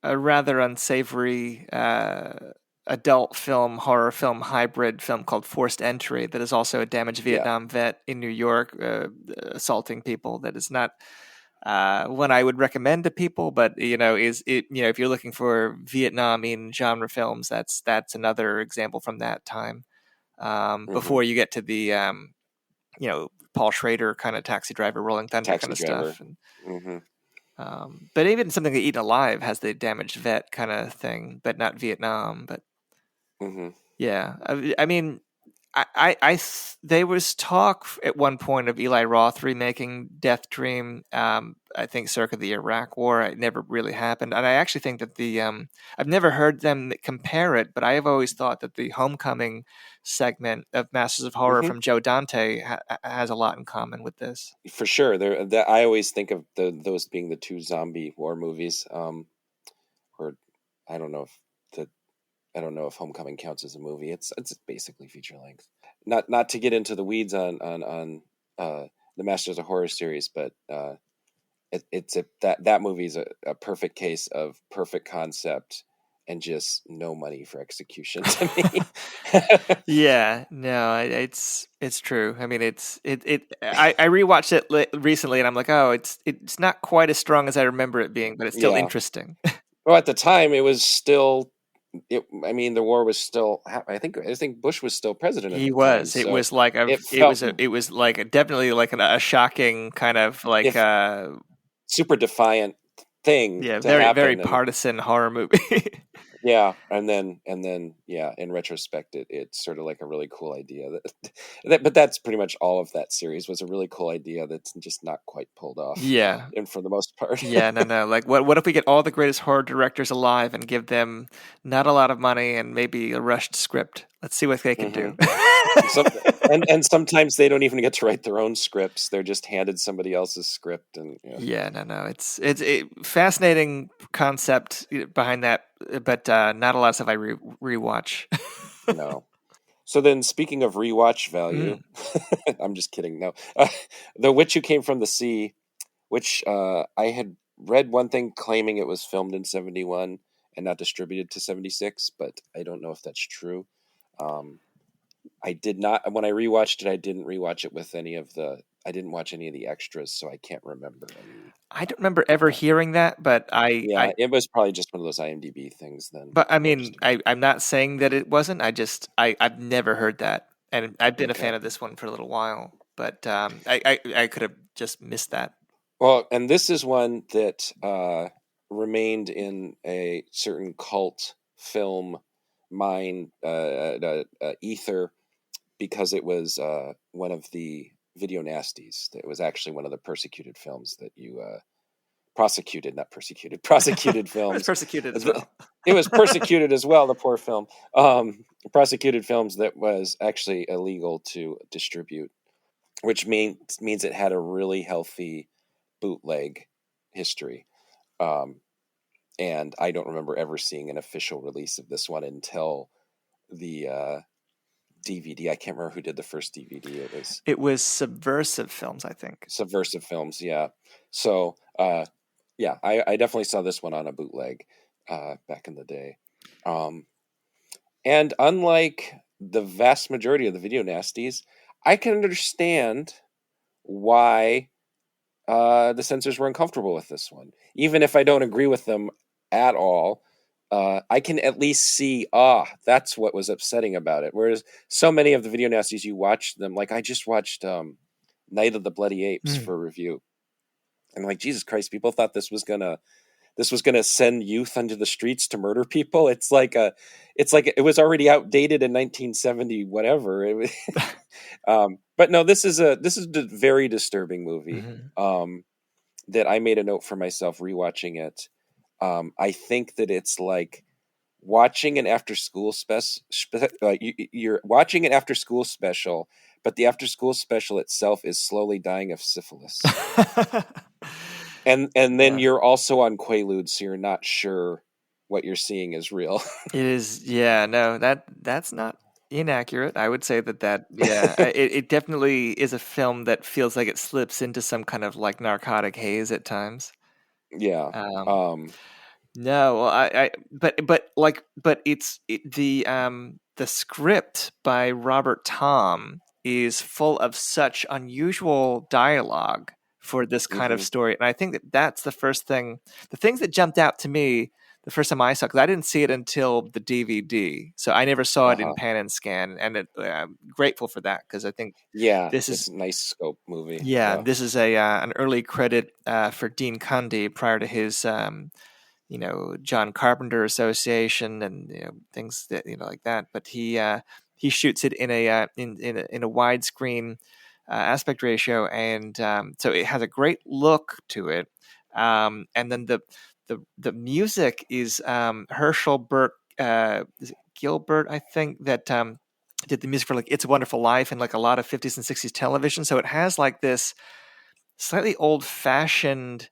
rather unsavory adult film, horror film, hybrid film called Forced Entry that is also a damaged Vietnam vet in New York assaulting people. That is not one I would recommend to people, but if you're looking for Vietnamese genre films, that's another example from that time. Before you get to the Paul Schrader kind of Taxi Driver, Rolling Thunder kind of stuff. And, but even something like Eaten Alive has the damaged vet kind of thing, but not Vietnam. But yeah, I mean, there was talk at one point of Eli Roth remaking Deathdream. I think circa the Iraq War. It never really happened, and I actually think that I've never heard them compare it, but I have always thought that the Homecoming segment of Masters of Horror from Joe Dante has a lot in common with this. For sure, I always think of those being the two zombie war movies. Or I don't know if Homecoming counts as a movie. It's basically feature length. Not to get into the weeds on the Masters of Horror series, but that movie's a perfect case of perfect concept and just no money for execution to me. Yeah, no, it's true. I mean, I rewatched it recently, and I'm like, oh, it's not quite as strong as I remember it being, but it's still interesting. Well, at the time, it was still. The war was still. I think Bush was still president. He was. Time, so it was like it was like definitely like a shocking kind of like super defiant thing. Yeah, very partisan horror movie. Yeah, and then in retrospect, it's sort of like a really cool idea but that's pretty much all of that series was a really cool idea that's just not quite pulled off. Yeah, and for the most part. Yeah, no. Like, what if we get all the greatest horror directors alive and give them not a lot of money and maybe a rushed script? Let's see what they can do. and sometimes they don't even get to write their own scripts; they're just handed somebody else's script. And no. It's a fascinating concept behind that, but not a lot of stuff I rewatch. No. So then, speaking of rewatch value, I'm just kidding. No, The Witch Who Came from the Sea, which I had read one thing claiming it was filmed in 1971 and not distributed to 1976, but I don't know if that's true. I did not. When I rewatched it, I didn't rewatch it with any of the I didn't watch any of the extras, so I can't remember any. I don't remember ever hearing that, but it was probably just one of those IMDb things then. But I mean, I'm not saying that it wasn't. I've never heard that, and I've been a fan of this one for a little while, but I could have just missed that. Well, and this is one that remained in a certain cult film mind ether because it was one of the video nasties. It was actually one of the persecuted films that you prosecuted films. It was persecuted as well. It was persecuted as well, the poor film. Prosecuted films that was actually illegal to distribute, which means it had a really healthy bootleg history. And I don't remember ever seeing an official release of this one until the DVD. I can't remember who did the first DVD. It was Subversive Films, I think. Subversive Films, yeah. So, yeah, I definitely saw this one on a bootleg back in the day. And unlike the vast majority of the video nasties, I can understand why the censors were uncomfortable with this one. Even if I don't agree with them at all, I can at least see, that's what was upsetting about it. Whereas so many of the video nasties, you watch them, like I just watched Night of the Bloody Apes for review. And like, Jesus Christ, people thought this was gonna send youth onto the streets to murder people. It's like it was already outdated in 1970, whatever. But no, this is a very disturbing movie. That I made a note for myself rewatching it. I think that it's like watching an after school you're watching an after school special, but the after school special itself is slowly dying of syphilis. And then you're also on Quaaludes, so you're not sure what you're seeing is real. It is, yeah, no, that's not inaccurate. I would say that it definitely is a film that feels like it slips into some kind of like narcotic haze at times. Yeah. No, well, but the script by Robert Tom is full of such unusual dialogue for this kind of story, and I think that's the things that jumped out to me the first time I saw it, because I didn't see it until the DVD, so I never saw it in pan and scan, and I'm grateful for that, because I think this is a nice scope movie. Yeah, this is an early credit for Dean Cundey prior to his John Carpenter Association and things that like that. But he shoots it in a widescreen aspect ratio, and so it has a great look to it. And then the music is Herschel Burke Gilbert, I think, that did the music for like It's a Wonderful Life and like a lot of 50s and 60s television. So it has like this slightly old-fashioned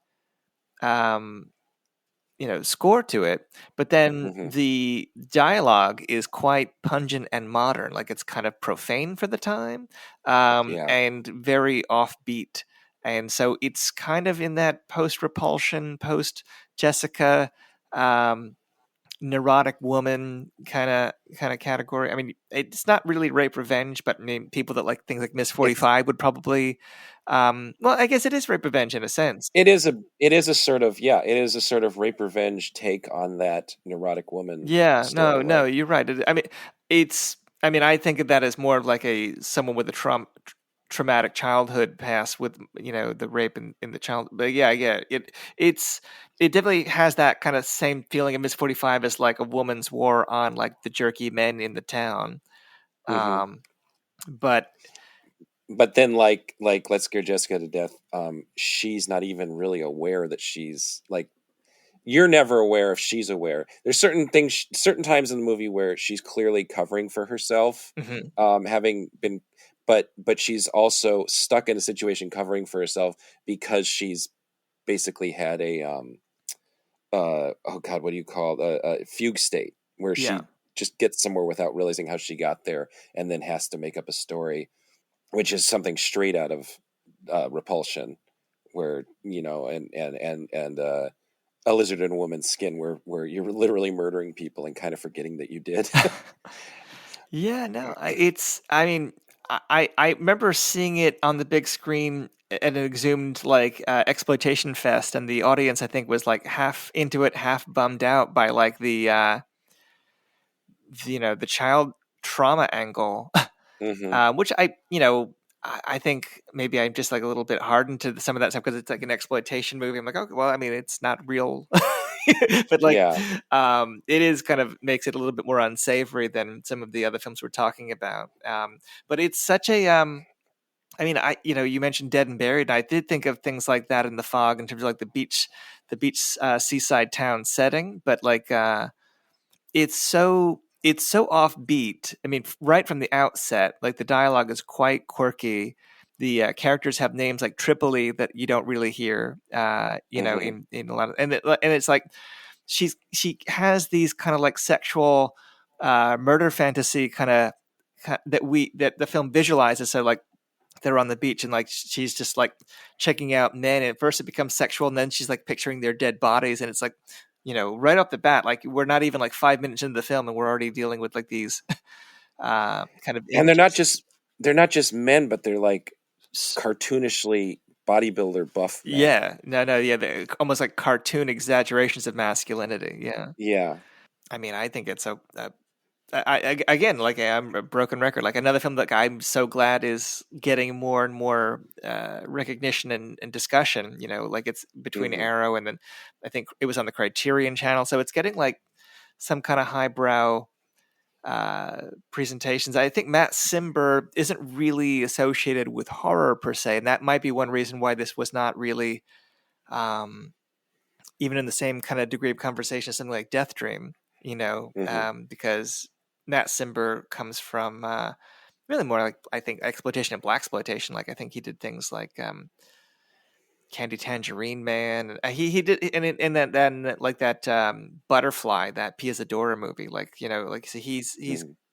score to it, but then the dialogue is quite pungent and modern. Like it's kind of profane for the time, and very offbeat. And so it's kind of in that post-Repulsion, post-Jessica, neurotic woman kind of category. I mean, it's not really rape revenge, but I mean, people that like things like Miss 45 would probably. Well, I guess it is rape revenge in a sense. It is a sort of rape revenge take on that neurotic woman. Yeah, story, no, you're right. I think of that as more of like someone with a traumatic childhood past with the rape in the child. But yeah, it definitely has that kind of same feeling of Miss 45 as like a woman's war on like the jerky men in the town. But then like Let's Scare Jessica to Death, she's not even really aware that she's like, you're never aware if she's aware. There's certain times in the movie where she's clearly covering for herself, having been, but she's also stuck in a situation covering for herself because she's basically had a what do you call it? A fugue state where she just gets somewhere without realizing how she got there, and then has to make up a story, which is something straight out of Repulsion, where and A Lizard in a Woman's Skin, where you're literally murdering people and kind of forgetting that you did. Yeah, no, I mean, I remember seeing it on the big screen at an exhumed like exploitation fest, and the audience I think was like half into it, half bummed out by like the the child trauma angle, which I think maybe I'm just like a little bit hardened to some of that stuff because it's like an exploitation movie. I'm like, okay, well, I mean, it's not real, but like, it is kind of makes it a little bit more unsavory than some of the other films we're talking about. But it's such a, I mean, you mentioned Dead and Buried, and I did think of things like that in The Fog in terms of like the beach seaside town setting, but like, it's so offbeat. I mean, right from the outset, like the dialogue is quite quirky. The characters have names like Tripoli that you don't really hear, in a lot of, and it's like she has these kind of like sexual murder fantasy kind of that the film visualizes. So like they're on the beach and like she's just like checking out men, and at first it becomes sexual, and then she's like picturing their dead bodies, and it's like, right off the bat, like we're not even like 5 minutes into the film and we're already dealing with like these kind of and images. they're not just men, but they're like cartoonishly bodybuilder buff men. They're almost like cartoon exaggerations of masculinity. Yeah. I mean, I think it's again, like I'm a broken record, like another film that I'm so glad is getting more and more recognition and discussion. Like it's between Arrow and then I think it was on the Criterion Channel, so it's getting like some kind of highbrow presentations. I think Matt Cimber isn't really associated with horror per se, and that might be one reason why this was not really even in the same kind of degree of conversation as something like Deathdream. Because Matt Cimber comes from really more like, I think, exploitation and blaxploitation. Like I think he did things like Candy Tangerine Man. He did, and then like that Butterfly, that Piazzadora movie. Like like so he's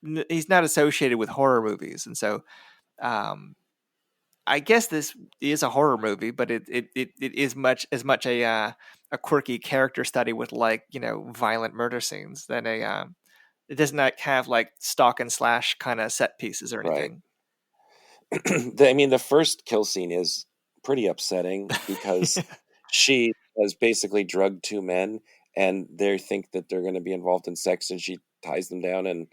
not associated with horror movies, and so I guess this is a horror movie, but it is much a quirky character study with like violent murder scenes than it does not have like stalk and slash kind of set pieces or anything. Right. I mean, the first kill scene is pretty upsetting because she has basically drugged two men and they think that they're going to be involved in sex, and she ties them down and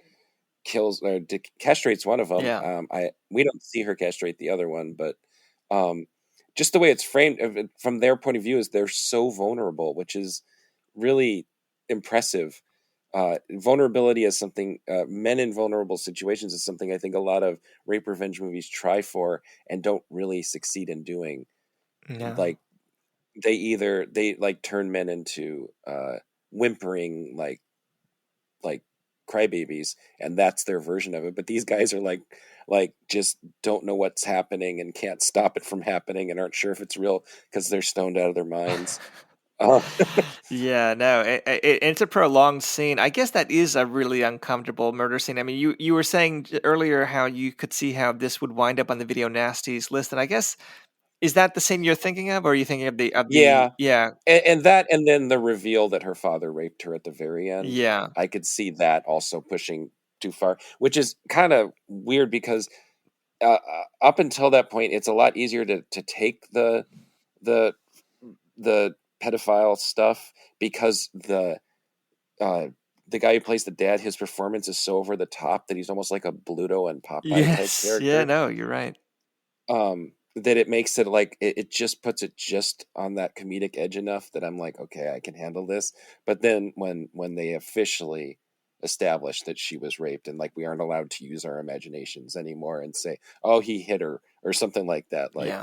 kills or castrates one of them. Yeah. We don't see her castrate the other one, but just the way it's framed from their point of view is they're so vulnerable, which is really impressive. Vulnerability is something, men in vulnerable situations is something I think a lot of rape revenge movies try for and don't really succeed in doing. No. Like they like turn men into whimpering like crybabies, and that's their version of it. But these guys are like just don't know what's happening and can't stop it from happening and aren't sure if it's real because they're stoned out of their minds. Yeah, no, it's a prolonged scene. I guess that is a really uncomfortable murder scene. I mean, you were saying earlier how you could see how this would wind up on the video nasties list, and I guess is that the scene you're thinking of, or are you thinking of the yeah, and that, and then the reveal that her father raped her at the very end. Yeah, I could see that also pushing too far, which is kind of weird because up until that point, it's a lot easier to take the pedophile stuff because the guy who plays the dad, his performance is so over the top that he's almost like a Bluto and Popeye type character. Yeah, no, you're right. That it makes it like it just puts it just on that comedic edge enough that I'm like, okay, I can handle this. But then when they officially establish that she was raped and like we aren't allowed to use our imaginations anymore and say, oh, he hit her or something like that, like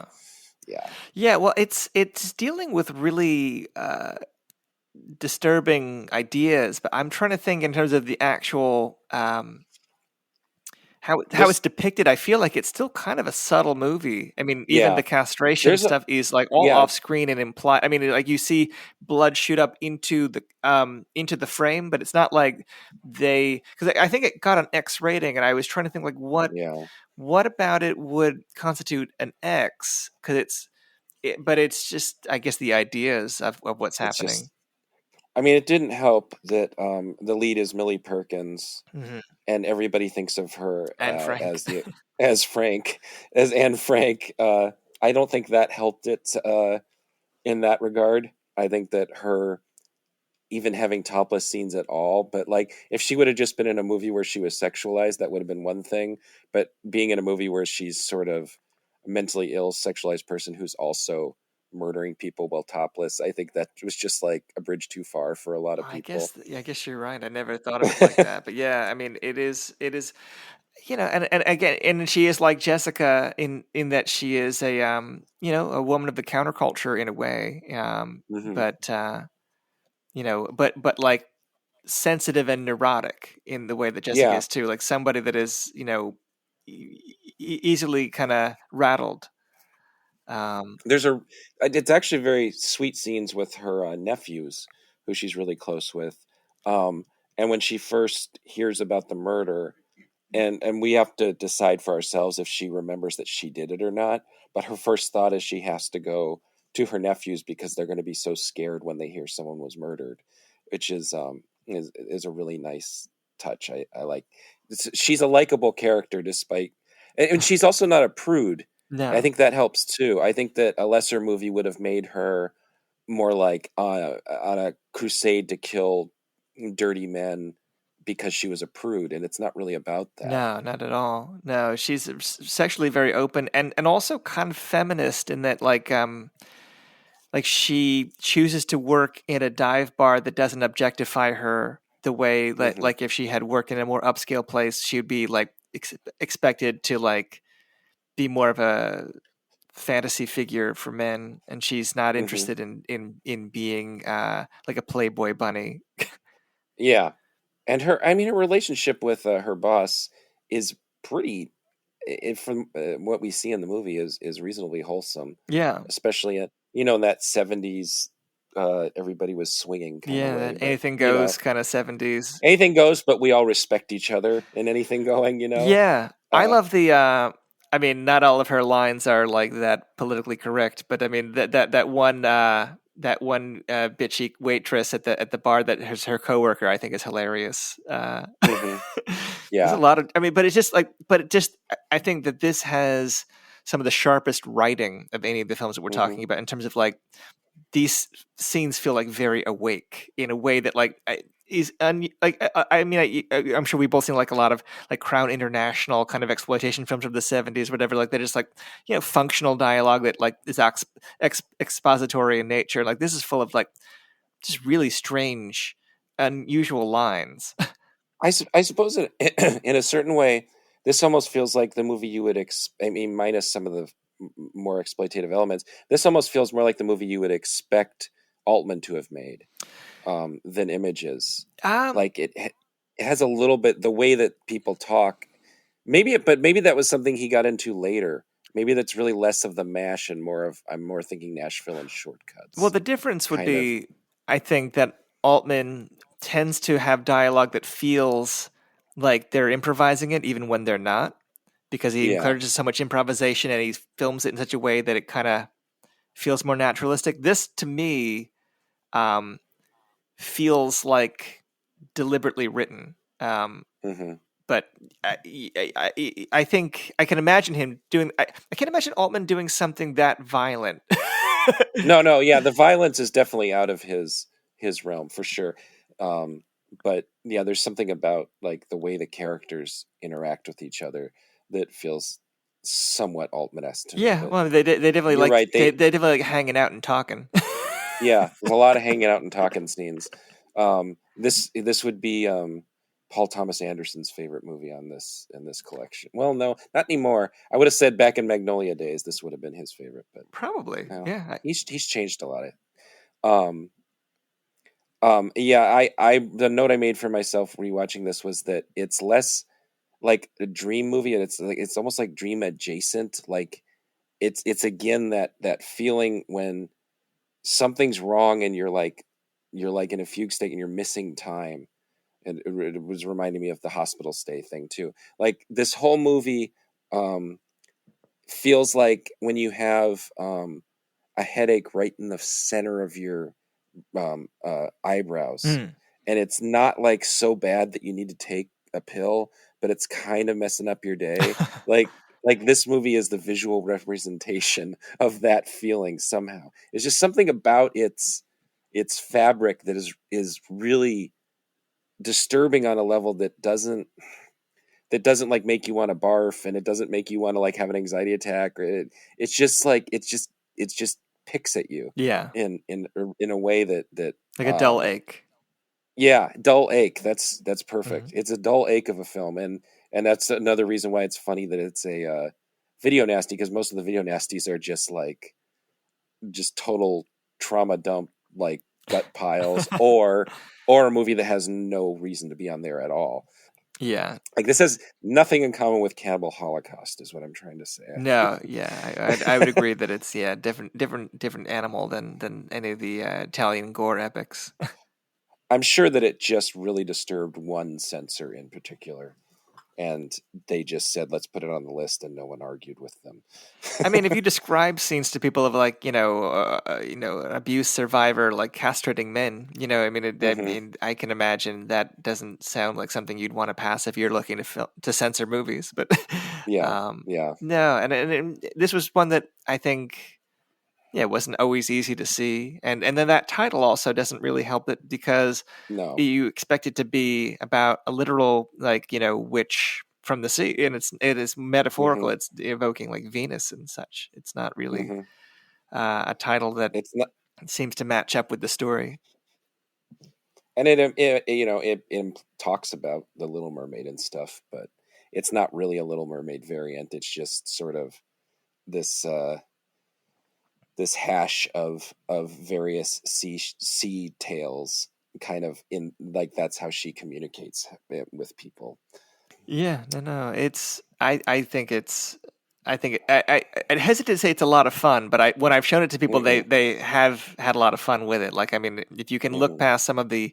yeah, well, it's dealing with really disturbing ideas, but I'm trying to think in terms of the actual how it's depicted. I feel like it's still kind of a subtle movie. I mean, even the castration stuff is like all off screen and implied. I mean, like you see blood shoot up into the frame, but it's not like because I think it got an X rating, and I was trying to think like what about it would constitute an X? Because but it's just, I guess, the ideas of what's happening. I mean, it didn't help that the lead is Millie Perkins, mm-hmm. and everybody thinks of her And Frank. as Frank, as Anne Frank. I don't think that helped it in that regard. I think that her even having topless scenes at all, but like if she would have just been in a movie where she was sexualized, that would have been one thing. But being in a movie where she's sort of a mentally ill, sexualized person who's also murdering people while topless, I think that was just like a bridge too far for a lot of people. I guess you're right. I never thought of it like that. But yeah, I mean, it is, and again, and she is like Jessica in that she is a woman of the counterculture in a way. Hmm. But like sensitive and neurotic in the way that Jessica Yeah, is too, like somebody that is, easily kind of rattled. Um, it's actually very sweet scenes with her nephews, who she's really close with. And when she first hears about the murder, and we have to decide for ourselves if she remembers that she did it or not. But her first thought is she has to go to her nephews because they're going to be so scared when they hear someone was murdered, which is a really nice touch. I like. She's a likable character despite, and she's also not a prude. I no, think that helps too. I think that a lesser movie would have made her more like on a crusade to kill dirty men because she was a prude, and it's not really about that. no, not at all. No, she's sexually very open and also kind of feminist in that like she chooses to work in a dive bar that doesn't objectify her the way that Hmm. like if she had worked in a more upscale place, she'd be like expected to like be more of a fantasy figure for men, and she's not Hmm. interested in being like a Playboy bunny. Yeah, and I mean, her relationship with her boss is pretty, from what we see in the movie, is reasonably wholesome, Yeah, especially in that '70s, everybody was swinging kind of yeah, way. that But anything goes kind of 70s. anything goes, but we all respect each other in anything going. Yeah, I Uh, love the. I mean, not all of her lines are like that politically correct, but I mean that one bitchy waitress at the bar that is her coworker, I think is hilarious. hmm. There's a Yeah. lot of. I mean, but it's just like, but it just. I think that this has some of the sharpest writing of any of the films that we're Hmm. talking about in terms of like these scenes feel like very awake in a way that like I mean I'm sure we both seen like a lot of like Crown International kind of exploitation films of the 70s, whatever, like they're just like functional dialogue that like is expository in nature. Like this is full of like just really strange, unusual lines. I suppose in a certain way, this almost feels like the movie you would I mean, minus some of the more exploitative elements. This almost feels more like the movie you would expect Altman to have made, than Images. um Like it has a little bit the way that people talk. But maybe that was something he got into later. Maybe that's really less of the mash and more of I'm more thinking Nashville and well, shortcuts, the difference would kind of. be, I think, that Altman tends to have dialogue that feels like they're improvising it even when they're not, because he Yeah. encourages so much improvisation and he films it in such a way that it kind of feels more naturalistic. This, to me, um, feels like deliberately written. Hmm. But I think I can imagine him doing. I can't imagine Altman doing something that violent. No, yeah, the violence is definitely out of his realm for sure. Um, but yeah, there's something about like the way the characters interact with each other that feels somewhat Altman-esque to me. Yeah, But well, they definitely you're like right. they definitely like hanging out and talking. Yeah, there's a lot of hanging out and talking scenes. This would be Paul Thomas Anderson's favorite movie on this in this collection. Well, no, not anymore. I would have said back in Magnolia days, this would have been his favorite, but Probably, no, yeah. he's changed a lot. Um, yeah, the note I made for myself rewatching this was that it's less like a dream movie, and it's almost like dream adjacent. Like it's again that feeling when something's wrong and you're like in a fugue state and you're missing time. And it was reminding me of the hospital stay thing too. Like this whole movie feels like when you have a headache right in the center of your eyebrows, Mm. and it's not like so bad that you need to take a pill, but it's kind of messing up your day. Like this movie is the visual representation of that feeling somehow. It's just something about its fabric that is really disturbing on a level that doesn't like make you want to barf, and it doesn't make you want to like have an anxiety attack, or it's just like it's just picks at you Yeah. in a way that Like a dull ache. yeah, dull ache. That's perfect. Mm-hmm. It's a dull ache of a film, and that's another reason why it's funny that it's a video nasty, because most of the video nasties are just total trauma dump, like gut piles, or a movie that has no reason to be on there at all. Yeah. Like this has nothing in common with Cannibal Holocaust, is what I'm trying to say. No, yeah, I would agree that it's different animal than any of the Italian gore epics. I'm sure that it just really disturbed one censor in particular, and they just said, let's put it on the list, and no one argued with them. I mean, if you describe scenes to people of like, an abuse survivor, like castrating men, I mean, I Mm-hmm. mean, I can imagine that doesn't sound like something you'd want to pass if you're looking to censor movies. But Yeah, yeah. no, and this was one that I think, yeah, it wasn't always easy to see, and then that title also doesn't really help it, because No. you expect it to be about a literal, like, witch from the sea, and it is metaphorical. Mm-hmm. It's evoking like Venus and such. It's not really Mm-hmm. a title that It's not, seems to match up with the story. and it talks about the Little Mermaid and stuff, but it's not really a Little Mermaid variant. It's just sort of this this hash of various sea tales, kind of, in like that's how she communicates with people. Yeah, no, it's. I think it's. I think I hesitate to say it's a lot of fun, but when I've shown it to people, Mm-mm, they have had a lot of fun with it. Like, I mean, if you can look mm-mm, past some of the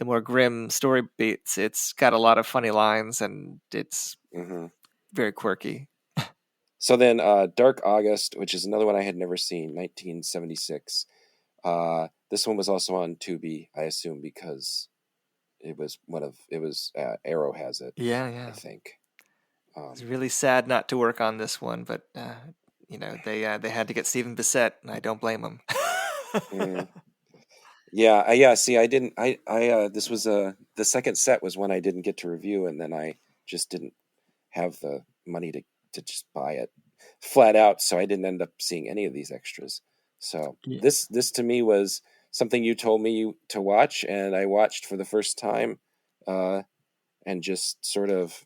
more grim story beats, it's got a lot of funny lines, and it's mm-hmm. very quirky. So then, Dark August, which is another one I had never seen, 1976. This one was also on Tubi, I assume, because Arrow has it, Yeah, I yeah. think. It's really sad not to work on this one, but they had to get Stephen Bissett, and I don't blame them. Mm, yeah, yeah. See, I didn't. This was the second set was one I didn't get to review, and then I just didn't have the money to just buy it flat out, so I didn't end up seeing any of these extras. So Yeah. this to me was something you told me to watch, and I watched for the first time, and just sort of,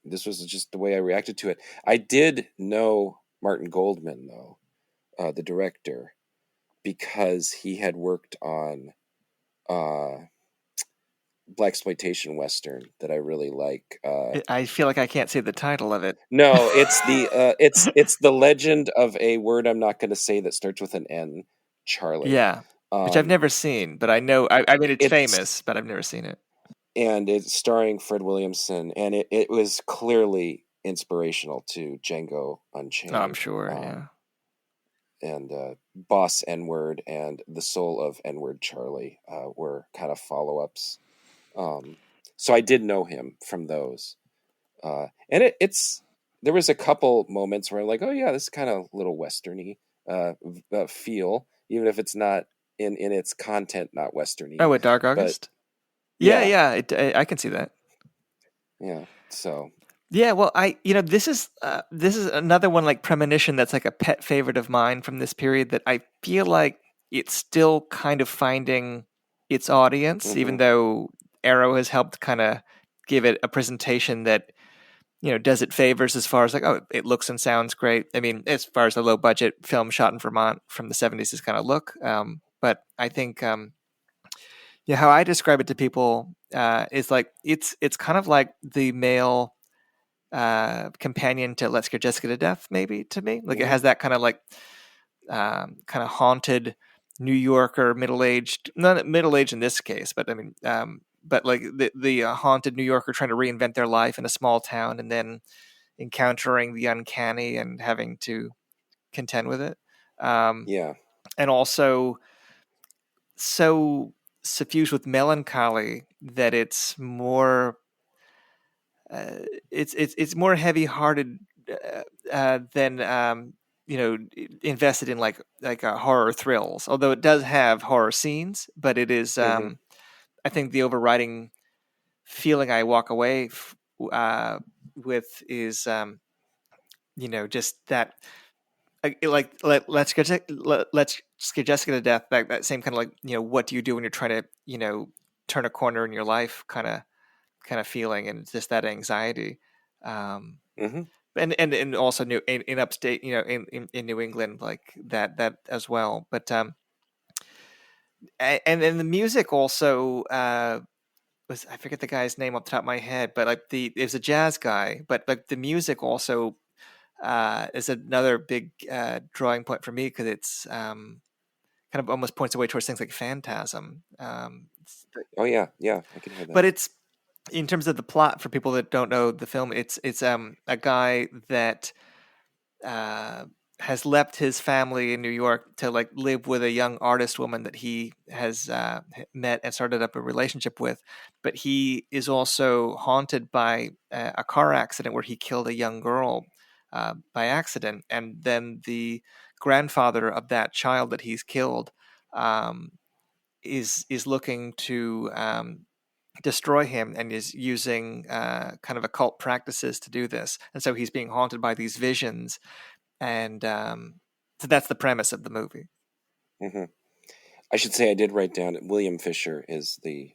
this was just the way I reacted to it. I did know Martin Goldman, though, the director, because he had worked on blaxploitation western that I really like. I feel like I can't say the title of it. No, it's it's the legend of a word I'm not going to say that starts with an N, Charlie. Yeah, which I've Um, never seen, but I know. I mean, it's it's famous, but I've never seen it. and it's starring Fred Williamson, and it was clearly inspirational to Django Oh, I'm Unchained, sure. Yeah. and Boss N-word and The Soul of N-word Charlie were kind of follow-ups. So I did know him from those, and it's there was a couple moments where I'm like, oh yeah, this is kind of a little westerny feel, even if it's not in its content, not westerny. Oh, at Dark But August. Yeah, yeah, yeah. I can see that. yeah. So Yeah, well, this is another one like Premonition that's like a pet favorite of mine from this period, that I feel like it's still kind of finding its audience, even mm-hmm, though Arrow has helped kind of give it a presentation that does it favors, as far as like, oh, it looks and sounds great. I mean, as far as a low budget film shot in Vermont from the '70s is kind of look, but I think yeah, how I describe it to people is like it's kind of like the male companion to Let's Get Jessica to Death, maybe, to me. Like, it mm-hmm, has that kind of like kind of haunted New Yorker, middle-aged, not middle-aged in this case, but I mean, but like the haunted New Yorker trying to reinvent their life in a small town, and then encountering the uncanny and having to contend with it. Um, yeah, and also so suffused with melancholy that it's more it's more heavy-hearted than invested in like horror thrills. Although it does have horror scenes, but it is I think the overriding feeling I walk away with is just that let's scare Jessica to death. That same kind of like what do you do when you're trying to turn a corner in your life kind of feeling, and just that anxiety. And also in upstate, in New England, like that as well. But and the music also was, I forget the guy's name off the top of my head, but like it was a jazz guy, but like the music also is another big drawing point for me, because it's kind of almost points away towards things like Phantasm. Oh yeah, I can hear that. But it's, in terms of the plot, for people that don't know the film, it's a guy that has left his family in New York to like live with a young artist woman that he has met and started up a relationship with. But he is also haunted by a car accident where he killed a young girl by accident, and then the grandfather of that child that he's killed is looking to destroy him, and is using kind of occult practices to do this. And so he's being haunted by these visions, and so that's the premise of the movie. I should say I did write down that William Fisher is the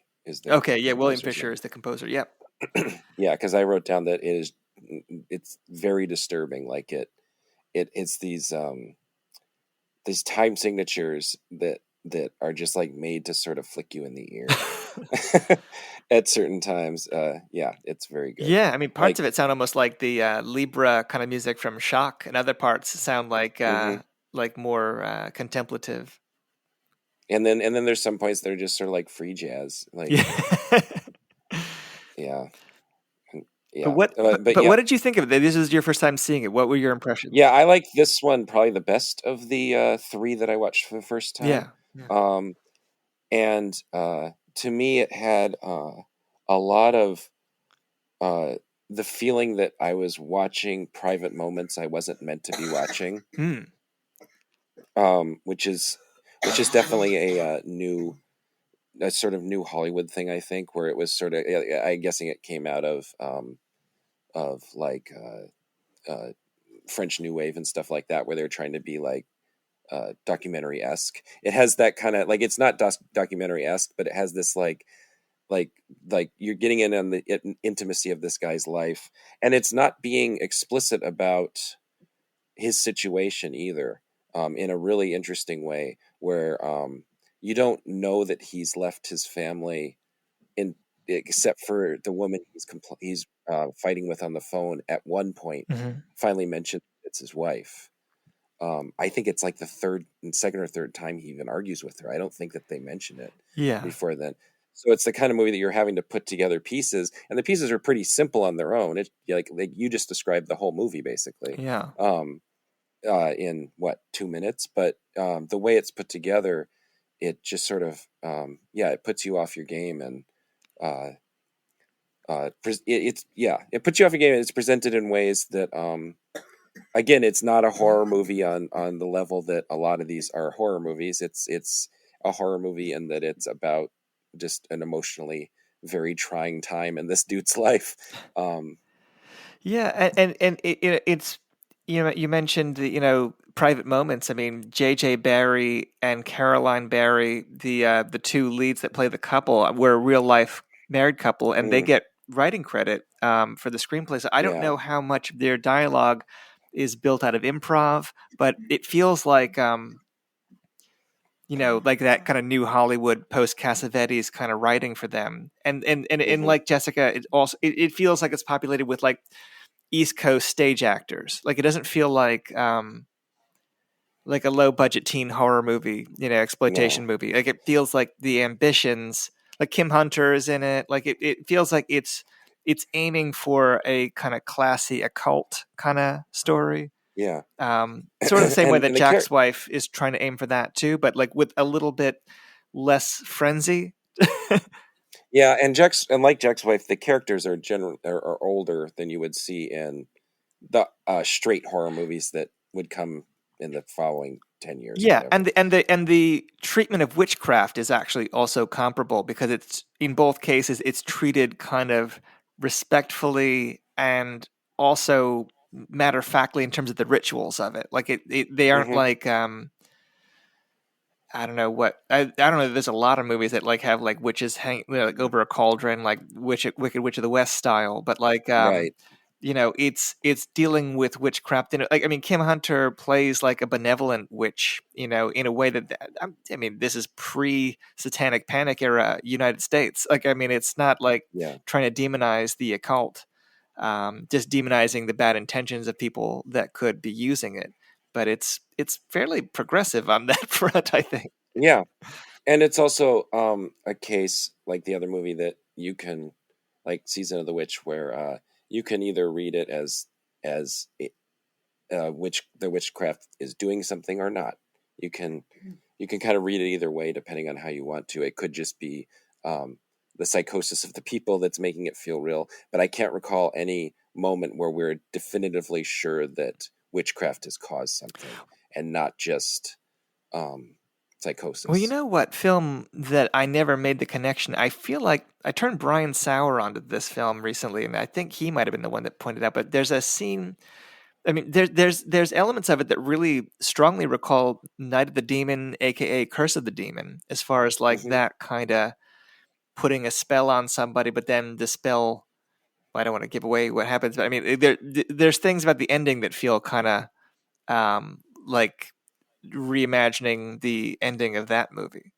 okay. Yeah, William Fisher is the composer. Yep. Yeah, because I wrote down that it's very disturbing. Like it's these time signatures that are just like made to sort of flick you in the ear at certain times. Yeah, it's very good. Yeah, I mean, parts of it sound almost like the Libra kind of music from Shock, and other parts sound like more contemplative. And then there's some points that are just sort of like free jazz, like yeah. But what did you think of it? This was your first time seeing it. What were your impressions? Yeah, I like this one probably the best of the three that I watched for the first time. Yeah. And to me, it had a lot of the feeling that I was watching private moments I wasn't meant to be watching. Which is definitely a sort of new Hollywood thing, I think, where it was sort of, I'm guessing it came out of like French New Wave and stuff like that, where they're trying to be like documentary-esque. It has that kind of, like, it's not documentary-esque, but it has this like you're getting in on the intimacy of this guy's life, and it's not being explicit about his situation either, in a really interesting way, where you don't know that he's left his family, except for the woman he's fighting with on the phone at one point. Finally mentioned it's his wife. I think it's like the second or third time he even argues with her. I don't think that they mention it before then. So it's the kind of movie that you're having to put together pieces, and the pieces are pretty simple on their own. It's like you just described the whole movie basically. Yeah. In 2 minutes, but the way it's put together, it just sort of it puts you off your game, and it puts you off your game, and it's presented in ways that again, it's not a horror movie on the level that a lot of these are horror movies. It's a horror movie in that it's about just an emotionally very trying time in this dude's life. Yeah, and it's, you mentioned private moments. I mean, J.J. Barrie and Caroline Barrie, the two leads that play the couple, were a real life married couple, and they get writing credit for the screenplay. So I don't know how much of their dialogue is built out of improv, but it feels like like that kind of new Hollywood post Cassavetes kind of writing for them. And like Jessica, it feels like it's populated with like East Coast stage actors. Like, it doesn't feel like a low budget teen horror movie, exploitation movie. Like, it feels like the ambitions, like Kim Hunter is in it. Like it feels like it's aiming for a kind of classy occult kind of story. Yeah. Sort of the same way that Jack's wife is trying to aim for that too, but like with a little bit less frenzy. Yeah, and like Jack's wife, the characters are are older than you would see in the straight horror movies that would come in the following 10 years or Yeah, whatever. and the treatment of witchcraft is actually also comparable, because it's, in both cases, it's treated kind of respectfully and also matter of factly in terms of the rituals of it. Like they aren't like I don't know what I don't know. There's a lot of movies that like have like witches hang like over a cauldron, like Wicked Witch of the West style, but like Right. it's dealing with witchcraft in it. Like, I mean, Kim Hunter plays like a benevolent witch, in a way that I mean, this is pre-Satanic Panic era United States. Like, I mean, it's not like trying to demonize the occult, just demonizing the bad intentions of people that could be using it. But it's fairly progressive on that front, I think. Yeah, and it's also a case like the other movie that you can, like Season of the Witch, where you can either read it as the witchcraft is doing something or not. You can kind of read it either way depending on how you want to. It could just be the psychosis of the people that's making it feel real. But I can't recall any moment where we're definitively sure that witchcraft has caused something and not just psychosis. Well, you know what film that I never made the connection? I feel like I turned Brian Sauer onto this film recently, and I think he might have been the one that pointed out. But there's a scene. I mean, there's elements of it that really strongly recall Night of the Demon, aka Curse of the Demon, as far as like that kind of putting a spell on somebody, but then the spell. I don't want to give away what happens, but I mean, there's things about the ending that feel kind of like reimagining the ending of that movie.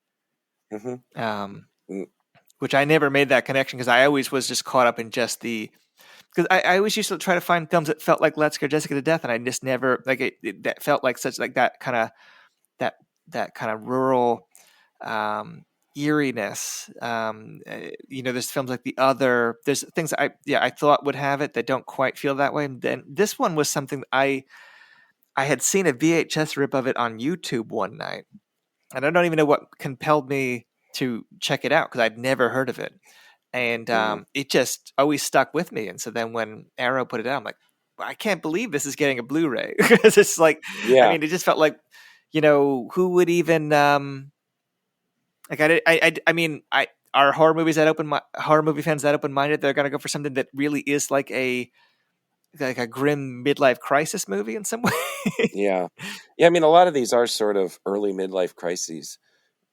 Which I never made that connection, because I always was just caught up in just because I always used to try to find films that felt like Let's Scare Jessica to Death, and I just never like it that felt like such like that kind of rural eeriness. There's films like The Other. There's things I thought would have it that don't quite feel that way. And then this one was something I had seen a VHS rip of it on YouTube one night, and I don't even know what compelled me to check it out, because I'd never heard of it. And it just always stuck with me. And so then when Arrow put it out, I'm like, I can't believe this is getting a Blu-ray. Because it's like, I mean, it just felt like, who would even like I mean, are horror movie fans that open-minded? They're gonna go for something that really is like a grim midlife crisis movie in some way. Yeah. I mean, a lot of these are sort of early midlife crises.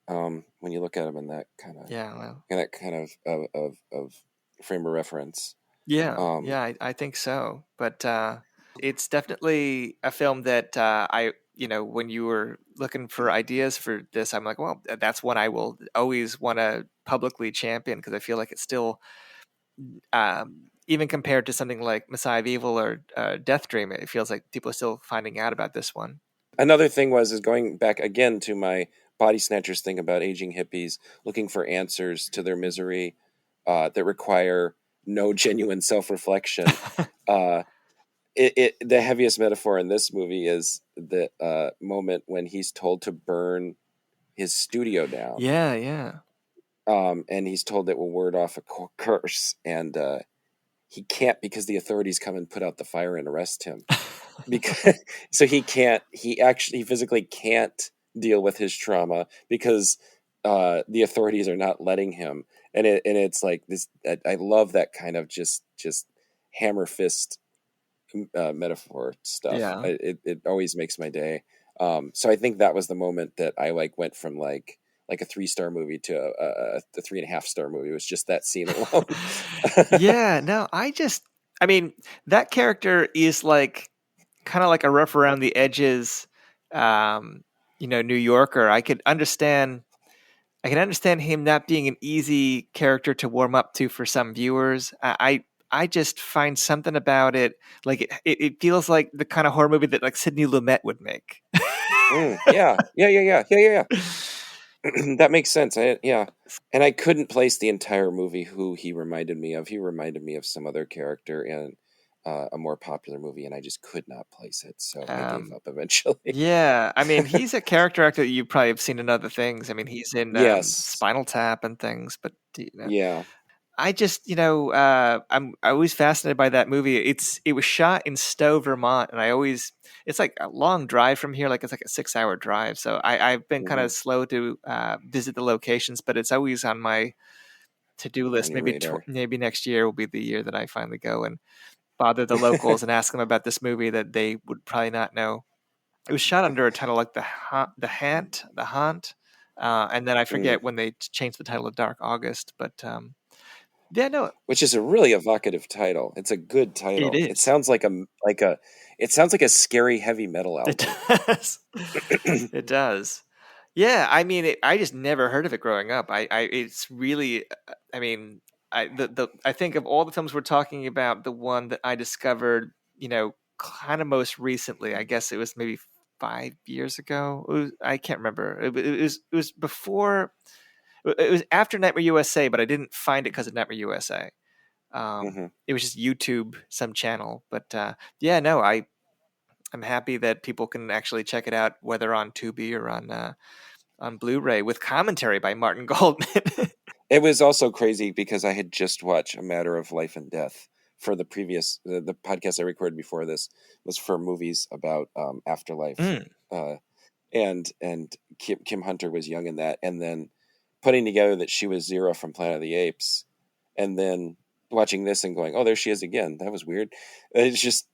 When you look at them in that kind of in that kind of frame of reference. I think so. But it's definitely a film that when you were looking for ideas for this, I'm like, well, that's one I will always want to publicly champion, because I feel like it's still, even compared to something like Messiah of Evil or Deathdream, it feels like people are still finding out about this one. Another thing is going back again to my Body Snatchers thing about aging hippies looking for answers to their misery that require no genuine self-reflection. The heaviest metaphor in this movie is the moment when he's told to burn his studio down. And he's told it will ward off a curse, and he can't, because the authorities come and put out the fire and arrest him. So he physically can't deal with his trauma because the authorities are not letting him. And it's like this. I love that kind of just hammer fist metaphor stuff. It always makes my day. So I think that was the moment that I went from like a 3-star movie to a 3.5-star movie. It was just that scene alone. I mean, that character is like kind of like a rough around the edges, New Yorker. I can understand him not being an easy character to warm up to for some viewers. I just find something about it, like it feels like the kind of horror movie that like Sidney Lumet would make. Yeah. That makes sense. And I couldn't place the entire movie who he reminded me of. He reminded me of some other character, and a more popular movie, and I just could not place it, so I gave up eventually. Yeah, I mean, he's a character actor that you probably have seen in other things. I mean, he's in Yes. Spinal Tap and things, but Yeah. I just, I was fascinated by that movie. It was shot in Stowe, Vermont, and it's like a long drive from here, like it's like a 6-hour drive. So I've been kind of slow to visit the locations, but it's always on my to-do list. Maybe next year will be the year that I finally go and bother the locals and ask them about this movie that they would probably not know. It was shot under a title like the Haunt, and then I forget when they changed the title to Dark August, but yeah, no, which is a really evocative title. It's a good title. It is. It sounds like a scary heavy metal album. It does. It does. Yeah, I mean, I just never heard of it growing up. It's really, I mean, I think of all the films we're talking about, the one that I discovered, kind of most recently. I guess it was maybe 5 years ago. I can't remember. It was before. It was after Nightmare USA, but I didn't find it because of Nightmare USA. It was just YouTube, some channel. But yeah, no, I'm happy that people can actually check it out, whether on Tubi or on Blu-ray with commentary by Martin Goldman. It was also crazy because I had just watched A Matter of Life and Death for the previous the podcast I recorded before this was for movies about afterlife, and Kim Hunter was young in that, and then putting together that she was Zero from Planet of the Apes, and then watching this and going, oh, there she is again. That was weird. It's just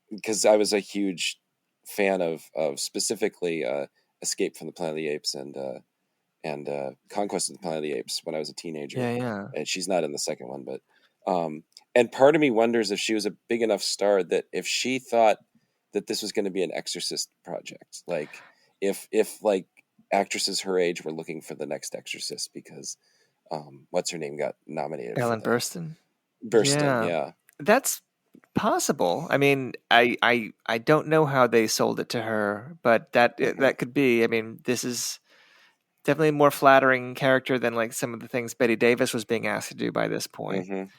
because I was a huge fan of specifically Escape from the Planet of the Apes and Conquest of the Planet of the Apes when I was a teenager. Yeah. And she's not in the second one, but and part of me wonders if she was a big enough star that if she thought that this was going to be an Exorcist project, like if like actresses her age were looking for the next Exorcist, because what's her name got nominated? Ellen Burstyn. Yeah. That's possible. I mean, I don't know how they sold it to her, but that could be. I mean, this is definitely a more flattering character than like some of the things Bette Davis was being asked to do by this point.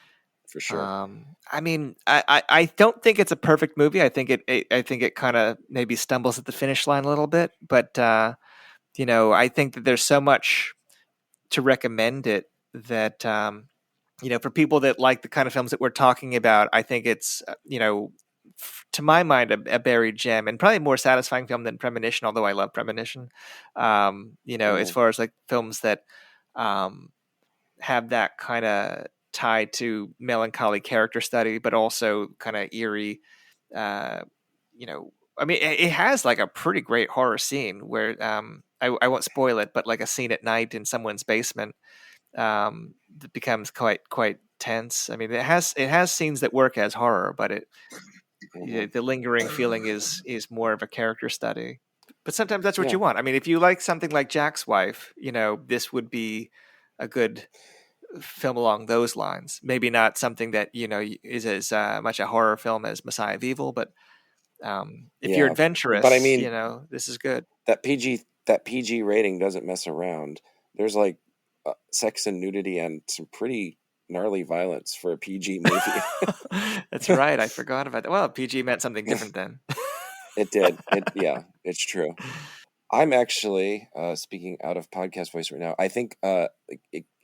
For sure. I mean, I don't think it's a perfect movie. I think it kind of maybe stumbles at the finish line a little bit, but I think that there's so much to recommend it that for people that like the kind of films that we're talking about, I think it's to my mind a buried gem and probably a more satisfying film than Premonition, although I love Premonition. As far as like films that have that kind of tie to melancholy character study, but also kind of eerie. I mean, it has like a pretty great horror scene where I won't spoil it, but like a scene at night in someone's basement that becomes quite tense. I mean, it has scenes that work as horror, but the lingering feeling is more of a character study. But sometimes that's what you want. I mean, if you like something like Jack's Wife, this would be a good film along those lines. Maybe not something that is as much a horror film as Messiah of Evil, but if you're adventurous, but I mean, this is good. That PG rating doesn't mess around. There's like sex and nudity and some pretty gnarly violence for a PG movie. That's right. I forgot about that. Well, PG meant something different then. It did. It's true. I'm actually speaking out of podcast voice right now. I think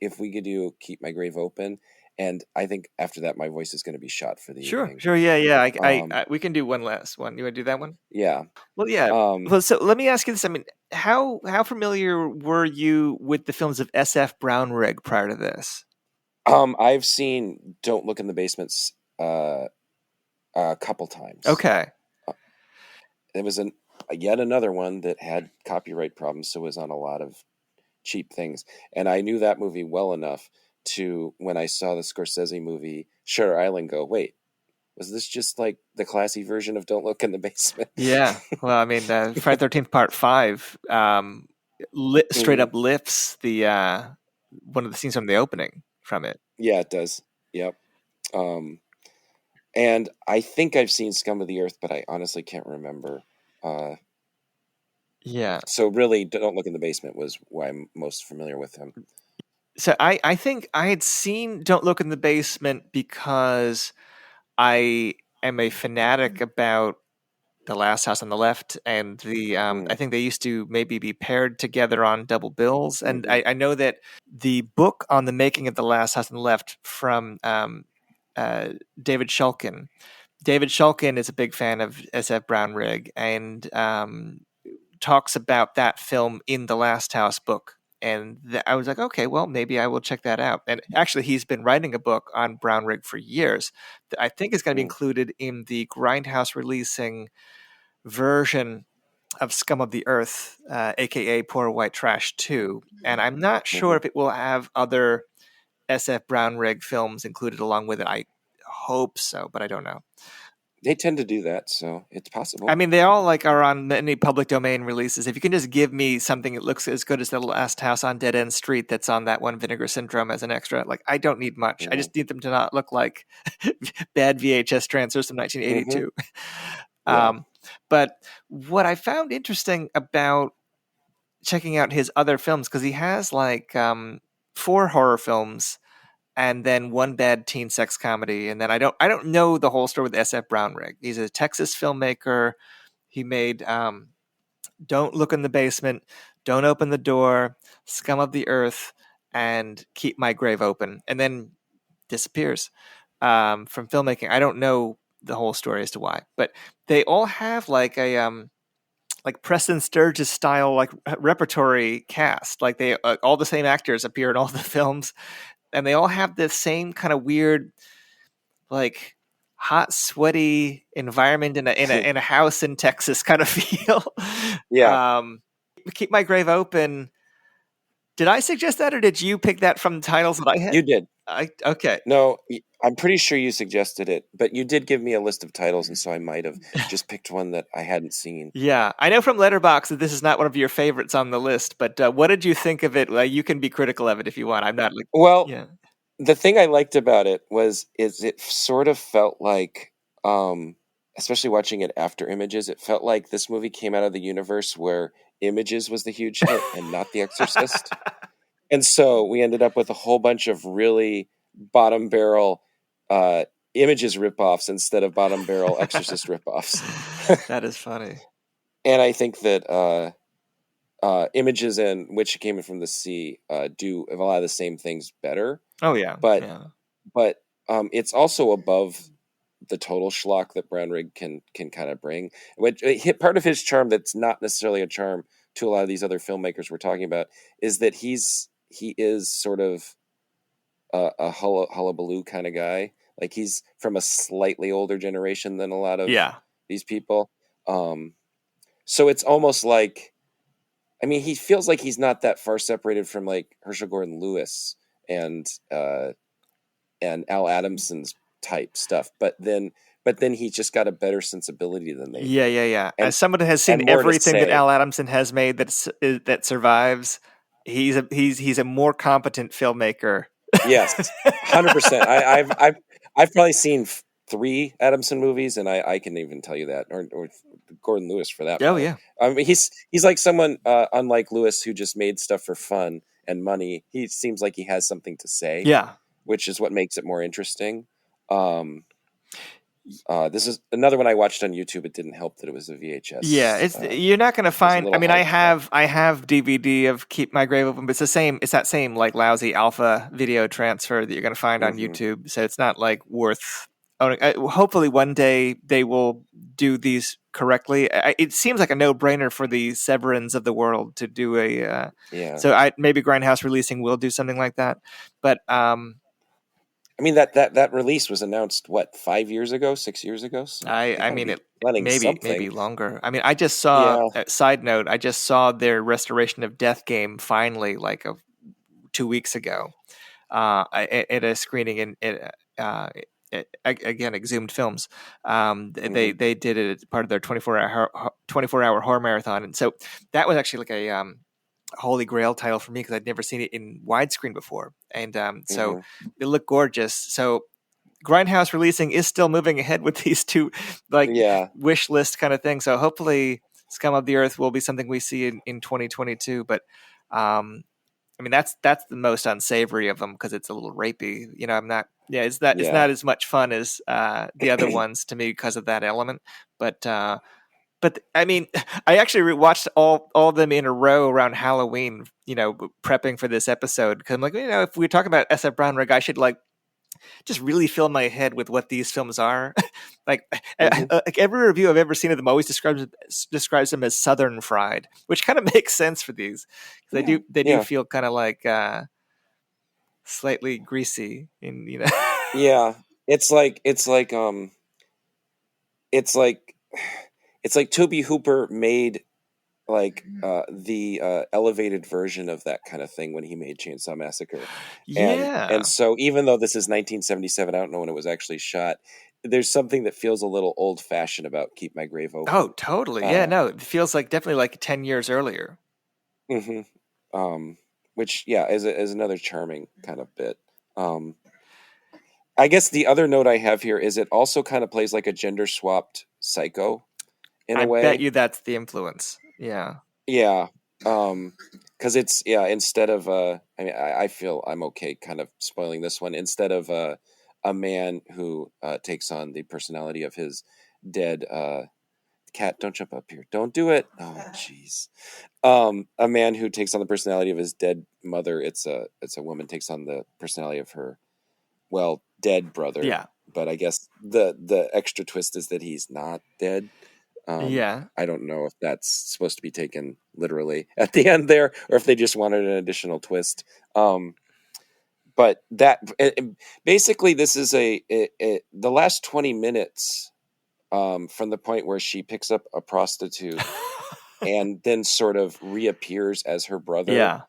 if we could do Keep My Grave Open, and I think after that my voice is going to be shot for the evening. Sure. Yeah. I we can do one last one. You want to do that one? Yeah. Well, yeah. Well, so let me ask you this. I mean, how familiar were you with the films of S.F. Brownrigg prior to this? I've seen Don't Look in the Basements a couple times. Okay. It was yet another one that had copyright problems, so it was on a lot of cheap things. And I knew that movie well enough to, when I saw the Scorsese movie Shutter Island, go, wait, was this just like the classy version of Don't Look in the Basement? Yeah. Well, I mean, Friday the 13th Part 5 straight up lifts the one of the scenes from the opening from it. Yeah, it does. Yep. And I think I've seen Scum of the Earth, but I honestly can't remember. Yeah. So really, Don't Look in the Basement was why I'm most familiar with him. So I think I had seen Don't Look in the Basement because I am a fanatic about The Last House on the Left, and the I think they used to maybe be paired together on double bills. And I know that the book on the making of The Last House on the Left from David Shulkin. David Shulkin is a big fan of SF Brownrigg and talks about that film in the Last House book. And I was like, okay, well, maybe I will check that out. And actually, he's been writing a book on Brownrigg for years that I think is going to be included in the Grindhouse releasing version of Scum of the Earth, aka Poor White Trash 2. And I'm not sure if it will have other SF Brownrigg films included along with it. I hope so, but I don't know. They tend to do that, so it's possible. I mean, they all are on many public domain releases. If you can just give me something that looks as good as The Last House on Dead End Street that's on that one Vinegar Syndrome as an extra, I don't need much. I just need them to not look like bad VHS transfers from 1982. But what I found interesting about checking out his other films, because he has 4 horror films and then 1 bad teen sex comedy, and then I don't know the whole story with SF Brownrigg. He's a Texas filmmaker. He made Don't Look in the Basement, Don't Open the Door, Scum of the Earth, and Keep My Grave Open, and then disappears from filmmaking. I don't know the whole story as to why, but they all have a Preston Sturges style repertory cast. They all the same actors appear in all the films. And they all have the same kind of weird, hot, sweaty environment in a house in Texas kind of feel. Yeah. Keep My Grave Open. Did I suggest that, or did you pick that from titles that I had? You did. Okay. No, I'm pretty sure you suggested it, but you did give me a list of titles, and so I might have just picked one that I hadn't seen. Yeah, I know from Letterboxd that this is not one of your favorites on the list, but what did you think of it? You can be critical of it if you want. I'm not. The thing I liked about it is it sort of felt like, especially watching it after Images, it felt like this movie came out of the universe where Images was the huge hit and not The Exorcist. And so we ended up with a whole bunch of really bottom barrel Images ripoffs instead of bottom barrel Exorcist ripoffs. That is funny. And I think that Images and Which Came From the Sea do a lot of the same things better. Oh yeah, but it's also above the total schlock that Brownrigg can kind of bring. Which part of his charm that's not necessarily a charm to a lot of these other filmmakers we're talking about is that he is sort of a hullabaloo kind of guy. He's from a slightly older generation than a lot of these people. So it's almost like, he feels like he's not that far separated from Herschel Gordon Lewis and Al Adamson's type stuff. But then he's just got a better sensibility than they. Yeah. As someone who has seen everything that Al Adamson has made that survives, he's a more competent filmmaker. Yes, 100%. I've probably seen 3 Adamson movies, and I can even tell you that, or Gordon Lewis for that. Oh yeah. He's like someone unlike Lewis who just made stuff for fun and money. He seems like he has something to say. Yeah, which is what makes it more interesting. This is another one I watched on YouTube. It didn't help that it was a VHS. Yeah, you're not going to find. I have DVD of Keep My Grave Open, but it's the same. It's that same lousy alpha video transfer that you're going to find on YouTube. So it's not worth owning. Hopefully, one day they will do these correctly. It seems like a no-brainer for the Severins of the world to do a. So maybe Grindhouse Releasing will do something like that, but. That release was announced 5 years ago, 6 years ago. So maybe longer. I just saw. Side note: I just saw their restoration of Death Game finally, 2 weeks ago, at a screening in again Exhumed Films. They did it as part of their 24-hour horror marathon, and so that was actually a holy grail title for me because I'd never seen it in widescreen before, and so it looked gorgeous. So Grindhouse Releasing is still moving ahead with these 2 wish list kind of things. So hopefully Scum of the Earth will be something we see in 2022. But I mean, that's the most unsavory of them because it's a little rapey. I'm not. Yeah, it's not as much fun as the other ones to me because of that element. But I mean, I actually watched all of them in a row around Halloween. Prepping for this episode because I'm like, if we're talking about SF Brownrigg, I should just really fill my head with what these films are. like every review I've ever seen of them always describes them as Southern fried, which kind of makes sense for these. They do feel kind of like slightly greasy, Yeah, it's like Tobe Hooper made the elevated version of that kind of thing when he made Chainsaw Massacre. And so even though this is 1977, I don't know when it was actually shot, there's something that feels a little old fashioned about Keep My Grave Open. Oh, totally. It feels definitely like 10 years earlier. Mm-hmm. Which is another charming kind of bit. I guess the other note I have here is it also kind of plays like a gender swapped Psycho in a way. I bet you that's the influence. Yeah. Yeah. Because it's instead of I feel I'm okay kind of spoiling this one. Instead of a man who takes on the personality of his dead cat, don't jump up here, don't do it. Oh jeez. A man who takes on the personality of his dead mother, it's a woman takes on the personality of her dead brother. Yeah. But I guess the extra twist is that he's not dead. I don't know if that's supposed to be taken literally at the end there, or if they just wanted an additional twist. But that basically, this is the last 20 minutes from the point where she picks up a prostitute and then sort of reappears as her brother. Yeah.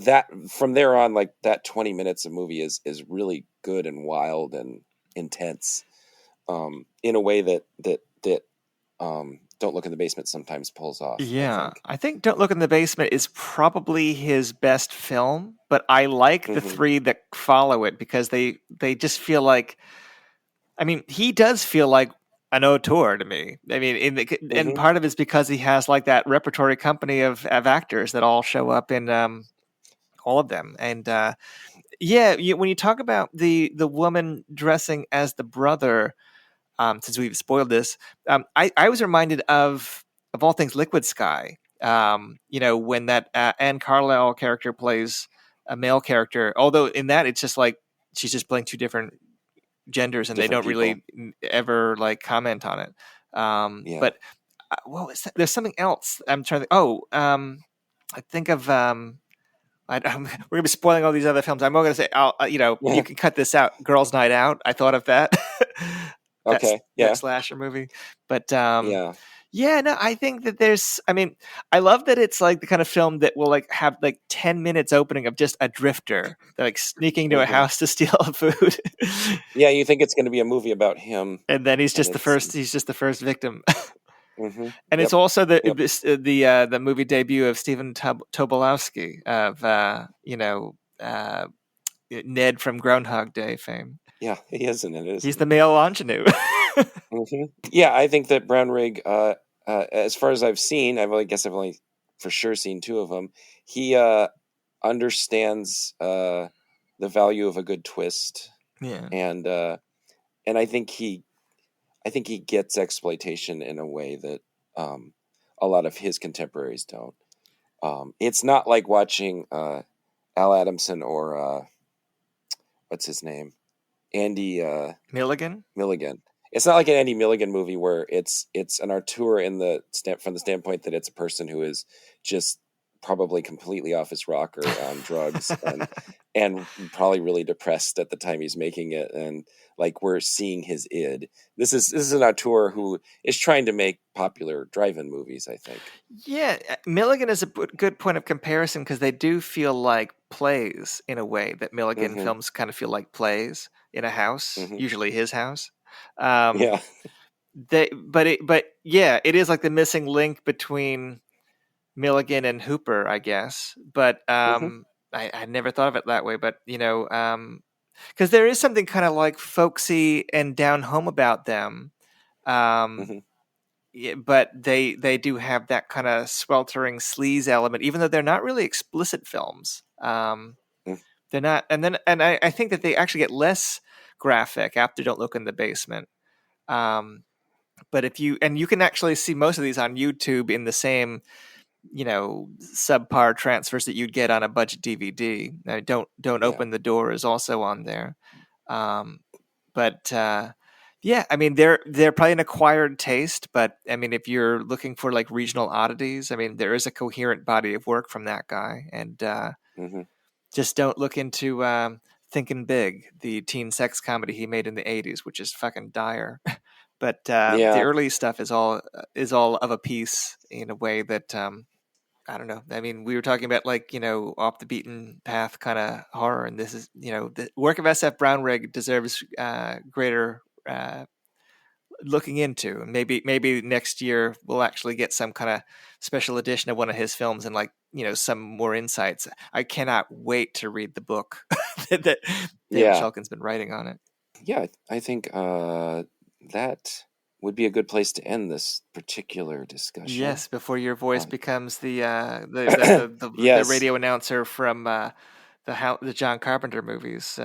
That from there on, that 20 minutes of movie is really good and wild and intense, in a way that Don't Look in the Basement sometimes pulls off. Yeah, I think Don't Look in the Basement is probably his best film, but I like the three that follow it because they just feel like, I mean, he does feel like an auteur to me. I mean, and part of it's because he has that repertory company of actors that all show up in all of them. And when you talk about the woman dressing as the brother, since we've spoiled this, I was reminded of all things Liquid Sky. When that Anne Carlisle character plays a male character, although in that it's just she's just playing two different genders, and they don't really ever comment on it. But what was that? There's something else. I'm trying to. I think of. We're gonna be spoiling all these other films. I'm going to say, you can cut this out. Girls' Night Out. I thought of that. That slasher movie. But no, I think that there's. I mean, I love that it's the kind of film that will have 10 minutes opening of just a drifter sneaking to a house to steal food. Yeah, you think it's going to be a movie about him, and then he's just the first. He's just the first victim. And it's also the movie debut of Stephen Tobolowsky of Ned from Groundhog Day fame. Yeah, he is in it. He's the male ingenue. Yeah, I think that Brownrigg, as far as I've seen, I've only for sure seen two of them. He understands the value of a good twist. Yeah, and I think he gets exploitation in a way that a lot of his contemporaries don't. It's not like watching Al Adamson or what's his name? Andy Milligan. It's not like an Andy Milligan movie where it's an auteur from the standpoint that it's a person who is just probably completely off his rocker on drugs and probably really depressed at the time he's making it, and we're seeing his id. This is an auteur who is trying to make popular drive-in movies, I think. Yeah, Milligan is a good point of comparison because they do feel like plays in a way that Milligan films kind of feel like plays in a house, usually his house. It is like the missing link between Milligan and Hooper, I guess. But I never thought of it that way. But because there is something kind of folksy and down home about them. but they do have that kind of sweltering sleaze element, even though they're not really explicit films. They're not, and I think that they actually get less graphic after Don't Look in the Basement. But if you can actually see most of these on YouTube in the same, subpar transfers that you'd get on a budget DVD. Don't Open the Door is also on there. Yeah, I mean, they're probably an acquired taste, but I mean, if you're looking for like regional oddities, I mean, there is a coherent body of work from that guy, and just don't look into Thinking Big, the teen sex comedy he made in the '80s, which is fucking dire. But the early stuff is all of a piece in a way that I don't know. I mean, we were talking about like off the beaten path kind of horror, and this is the work of SF Brownrigg deserves greater looking into. Maybe next year we'll actually get some kind of special edition of one of his films and like some more insights. I cannot wait to read the book that David Shulkin's been writing on it. Yeah, I think that would be a good place to end this particular discussion. Yes, before your voice becomes the radio announcer from the John Carpenter movies.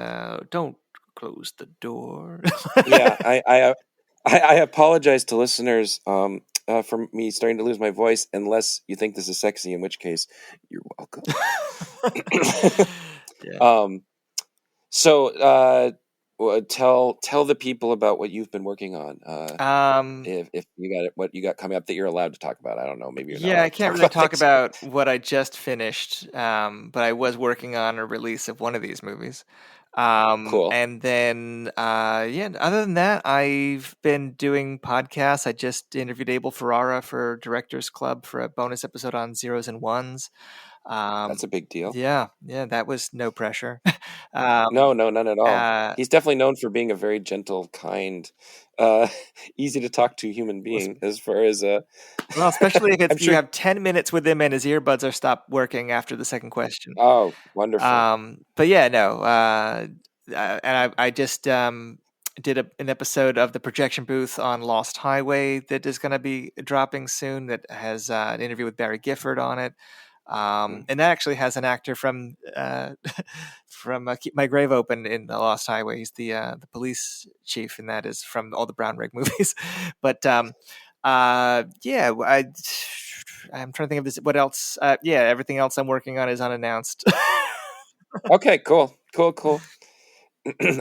Don't close the door. Yeah, I apologize to listeners for me starting to lose my voice, unless you think this is sexy, in which case you're welcome. So tell the people about what you've been working on. If you got what you got coming up that you're allowed to talk about. I don't know. Maybe you're not. Yeah, I can't really talk about what I just finished, but I was working on a release of one of these movies. Cool. And then, other than that, I've been doing podcasts. I just interviewed Abel Ferrara for Directors Club for a bonus episode on Zeros and Ones. That's a big deal. Yeah, that was no pressure. No, none at all. He's definitely known for being a very gentle, kind, easy to talk to human being. As far as well, especially if you have 10 minutes with him and his earbuds are stopped working after the second question. Oh, wonderful. But yeah, no. And I just did an episode of the Projection Booth on Lost Highway that is going to be dropping soon. That has an interview with Barry Gifford on it. And that actually has an actor from Keep My Grave Open in The Lost Highway. He's the police chief, and that is from all the Brownrigg movies. But I'm trying to think of this. What else? Everything else I'm working on is unannounced. Okay, cool.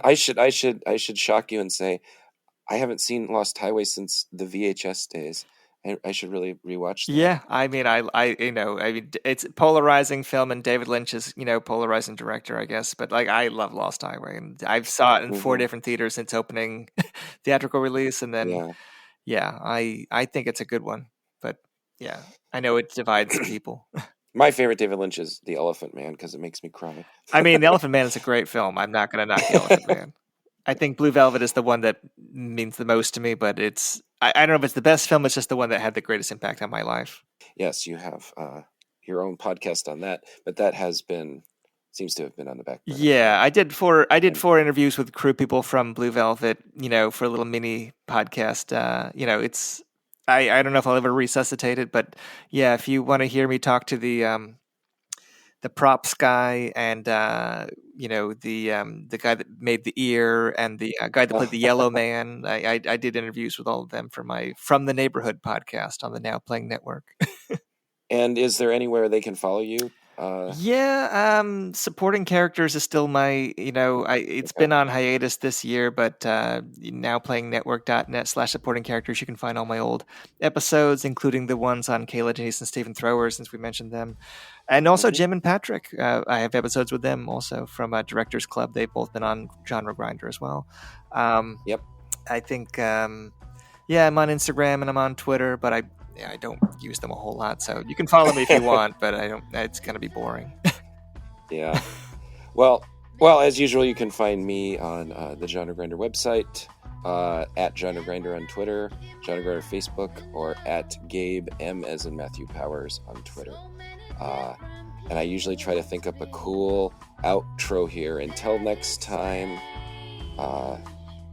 I should shock you and say I haven't seen Lost Highway since the VHS days. I should really rewatch that. Yeah, I mean, it's a polarizing film, and David Lynch is, polarizing director, I guess. But like, I love Lost Highway, and I've saw it in 4 different theaters since opening theatrical release, and then, I think it's a good one. But yeah, I know it divides people. My favorite David Lynch is The Elephant Man because it makes me cry. I mean, The Elephant Man is a great film. I'm not going to knock The Elephant Man. I think Blue Velvet is the one that means the most to me, but I don't know if it's the best film. It's just the one that had the greatest impact on my life. Yes, you have your own podcast on that, but that seems to have been on the back burner. Yeah, I did 4 interviews with crew people from Blue Velvet, for a little mini podcast. I don't know if I'll ever resuscitate it, but yeah, if you want to hear me talk to the props guy and the guy that made the ear and the guy that played the Yellow Man, I did interviews with all of them for my From the Neighborhood podcast on the Now Playing Network. And is there anywhere they can follow you? Supporting characters is still my, it's been on hiatus this year, but nowplayingnetwork.net/supporting characters. You can find all my old episodes, including the ones on Kayla Denise and Stephen Thrower, since we mentioned them. And also Jim and Patrick. I have episodes with them also from Directors Club. They've both been on Genre Grinder as well. Yep. I think, I'm on Instagram and I'm on Twitter, but I don't use them a whole lot, so you can follow me if you want, but I don't. It's going to be boring. Yeah. Well, as usual, you can find me on the Genre Grinder website, at Genre Grinder on Twitter, Genre Grinder Facebook, or at Gabe M as in Matthew Powers on Twitter. And I usually try to think up a cool outro here. Until next time,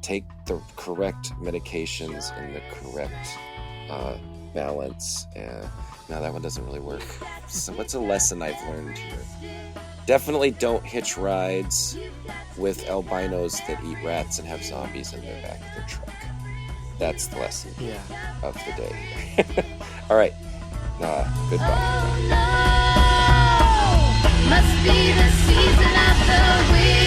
take the correct medications in the correct balance. No, that one doesn't really work. So what's a lesson I've learned here? Definitely don't hitch rides with albinos that eat rats and have zombies in their back of their truck. That's the lesson of the day. All right. Goodbye. Oh, no. Must be the season of the wind.